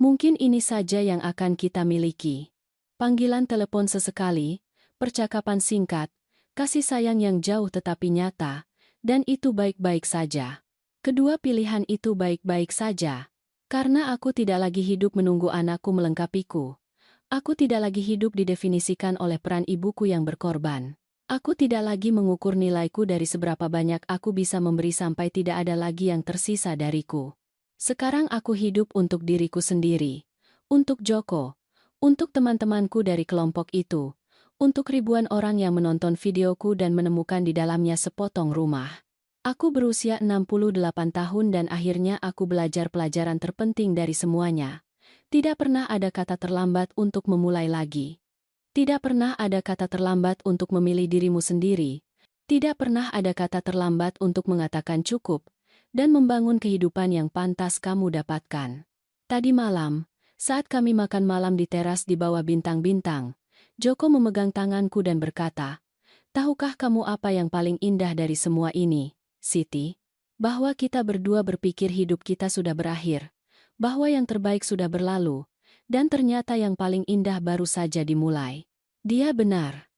Mungkin ini saja yang akan kita miliki. Panggilan telepon sesekali, percakapan singkat, kasih sayang yang jauh tetapi nyata, dan itu baik-baik saja. Kedua pilihan itu baik-baik saja. Karena aku tidak lagi hidup menunggu anakku melengkapiku. Aku tidak lagi hidup didefinisikan oleh peran ibuku yang berkorban. Aku tidak lagi mengukur nilaiku dari seberapa banyak aku bisa memberi sampai tidak ada lagi yang tersisa dariku. Sekarang aku hidup untuk diriku sendiri. Untuk Joko. Untuk teman-temanku dari kelompok itu. Untuk ribuan orang yang menonton videoku dan menemukan di dalamnya sepotong rumah. Aku berusia 68 tahun dan akhirnya aku belajar pelajaran terpenting dari semuanya. Tidak pernah ada kata terlambat untuk memulai lagi. Tidak pernah ada kata terlambat untuk memilih dirimu sendiri. Tidak pernah ada kata terlambat untuk mengatakan cukup dan membangun kehidupan yang pantas kamu dapatkan. Tadi malam, saat kami makan malam di teras di bawah bintang-bintang, Joko memegang tanganku dan berkata, "Tahukah kamu apa yang paling indah dari semua ini, Siti? Bahwa kita berdua berpikir hidup kita sudah berakhir, bahwa yang terbaik sudah berlalu, Dan ternyata yang paling indah baru saja dimulai. Dia benar.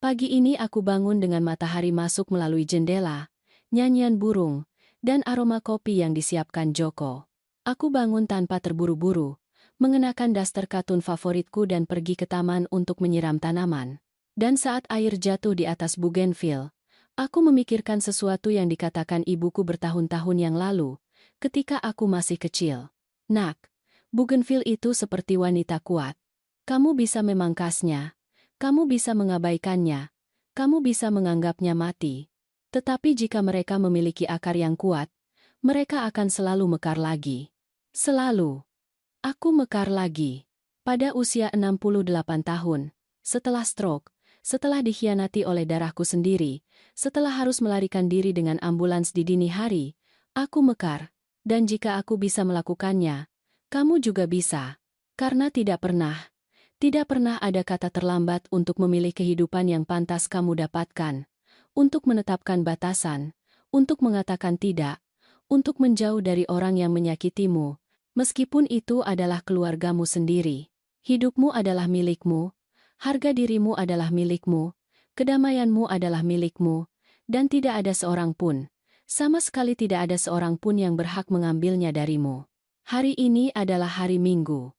Pagi ini aku bangun dengan matahari masuk melalui jendela, nyanyian burung, dan aroma kopi yang disiapkan Joko. Aku bangun tanpa terburu-buru, mengenakan daster katun favoritku dan pergi ke taman untuk menyiram tanaman. Dan saat air jatuh di atas bougainville, aku memikirkan sesuatu yang dikatakan ibuku bertahun-tahun yang lalu, ketika aku masih kecil. Nak, bougainville itu seperti wanita kuat. Kamu bisa memangkasnya. Kamu bisa mengabaikannya, kamu bisa menganggapnya mati. Tetapi jika mereka memiliki akar yang kuat, mereka akan selalu mekar lagi. Selalu. Aku mekar lagi. Pada usia 68 tahun, setelah stroke, setelah dikhianati oleh darahku sendiri, setelah harus melarikan diri dengan ambulans di dini hari, aku mekar. Dan jika aku bisa melakukannya, kamu juga bisa. Karena tidak pernah ada kata terlambat untuk memilih kehidupan yang pantas kamu dapatkan, untuk menetapkan batasan, untuk mengatakan tidak, untuk menjauh dari orang yang menyakitimu, meskipun itu adalah keluargamu sendiri. Hidupmu adalah milikmu, harga dirimu adalah milikmu, kedamaianmu adalah milikmu, dan tidak ada seorang pun, sama sekali tidak ada seorang pun yang berhak mengambilnya darimu. Hari ini adalah hari Minggu.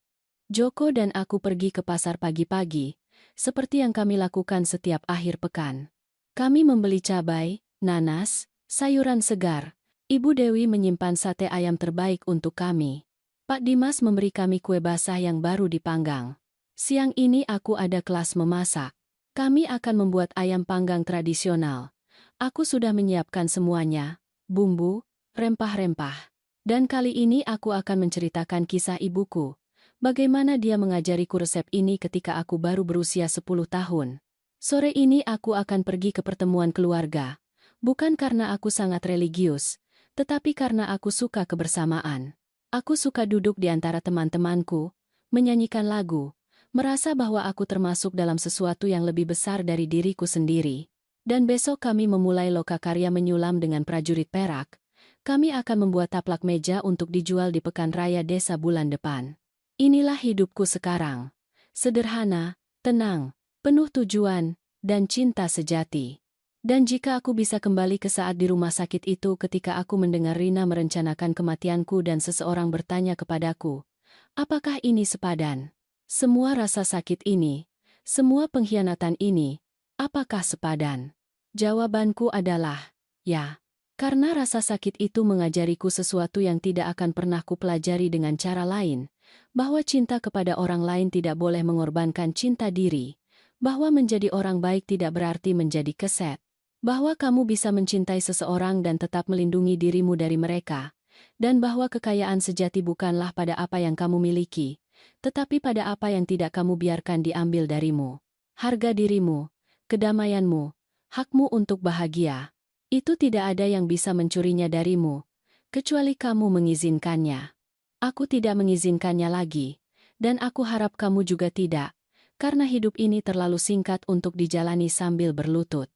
Joko dan aku pergi ke pasar pagi-pagi, seperti yang kami lakukan setiap akhir pekan. Kami membeli cabai, nanas, sayuran segar. Ibu Dewi menyimpan sate ayam terbaik untuk kami. Pak Dimas memberi kami kue basah yang baru dipanggang. Siang ini aku ada kelas memasak. Kami akan membuat ayam panggang tradisional. Aku sudah menyiapkan semuanya, bumbu, rempah-rempah. Dan kali ini aku akan menceritakan kisah ibuku. Bagaimana dia mengajariku resep ini ketika aku baru berusia 10 tahun. Sore ini aku akan pergi ke pertemuan keluarga. Bukan karena aku sangat religius, tetapi karena aku suka kebersamaan. Aku suka duduk di antara teman-temanku, menyanyikan lagu, merasa bahwa aku termasuk dalam sesuatu yang lebih besar dari diriku sendiri. Dan besok kami memulai lokakarya menyulam dengan prajurit perak. Kami akan membuat taplak meja untuk dijual di pekan raya desa bulan depan. Inilah hidupku sekarang. Sederhana, tenang, penuh tujuan, dan cinta sejati. Dan jika aku bisa kembali ke saat di rumah sakit itu ketika aku mendengar Rina merencanakan kematianku dan seseorang bertanya kepadaku, apakah ini sepadan? Semua rasa sakit ini, semua pengkhianatan ini, apakah sepadan? Jawabanku adalah, ya. Karena rasa sakit itu mengajariku sesuatu yang tidak akan pernah kupelajari dengan cara lain, bahwa cinta kepada orang lain tidak boleh mengorbankan cinta diri, bahwa menjadi orang baik tidak berarti menjadi keset, bahwa kamu bisa mencintai seseorang dan tetap melindungi dirimu dari mereka, dan bahwa kekayaan sejati bukanlah pada apa yang kamu miliki, tetapi pada apa yang tidak kamu biarkan diambil darimu. Harga dirimu, kedamaianmu, hakmu untuk bahagia. Itu tidak ada yang bisa mencurinya darimu, kecuali kamu mengizinkannya. Aku tidak mengizinkannya lagi, dan aku harap kamu juga tidak, karena hidup ini terlalu singkat untuk dijalani sambil berlutut.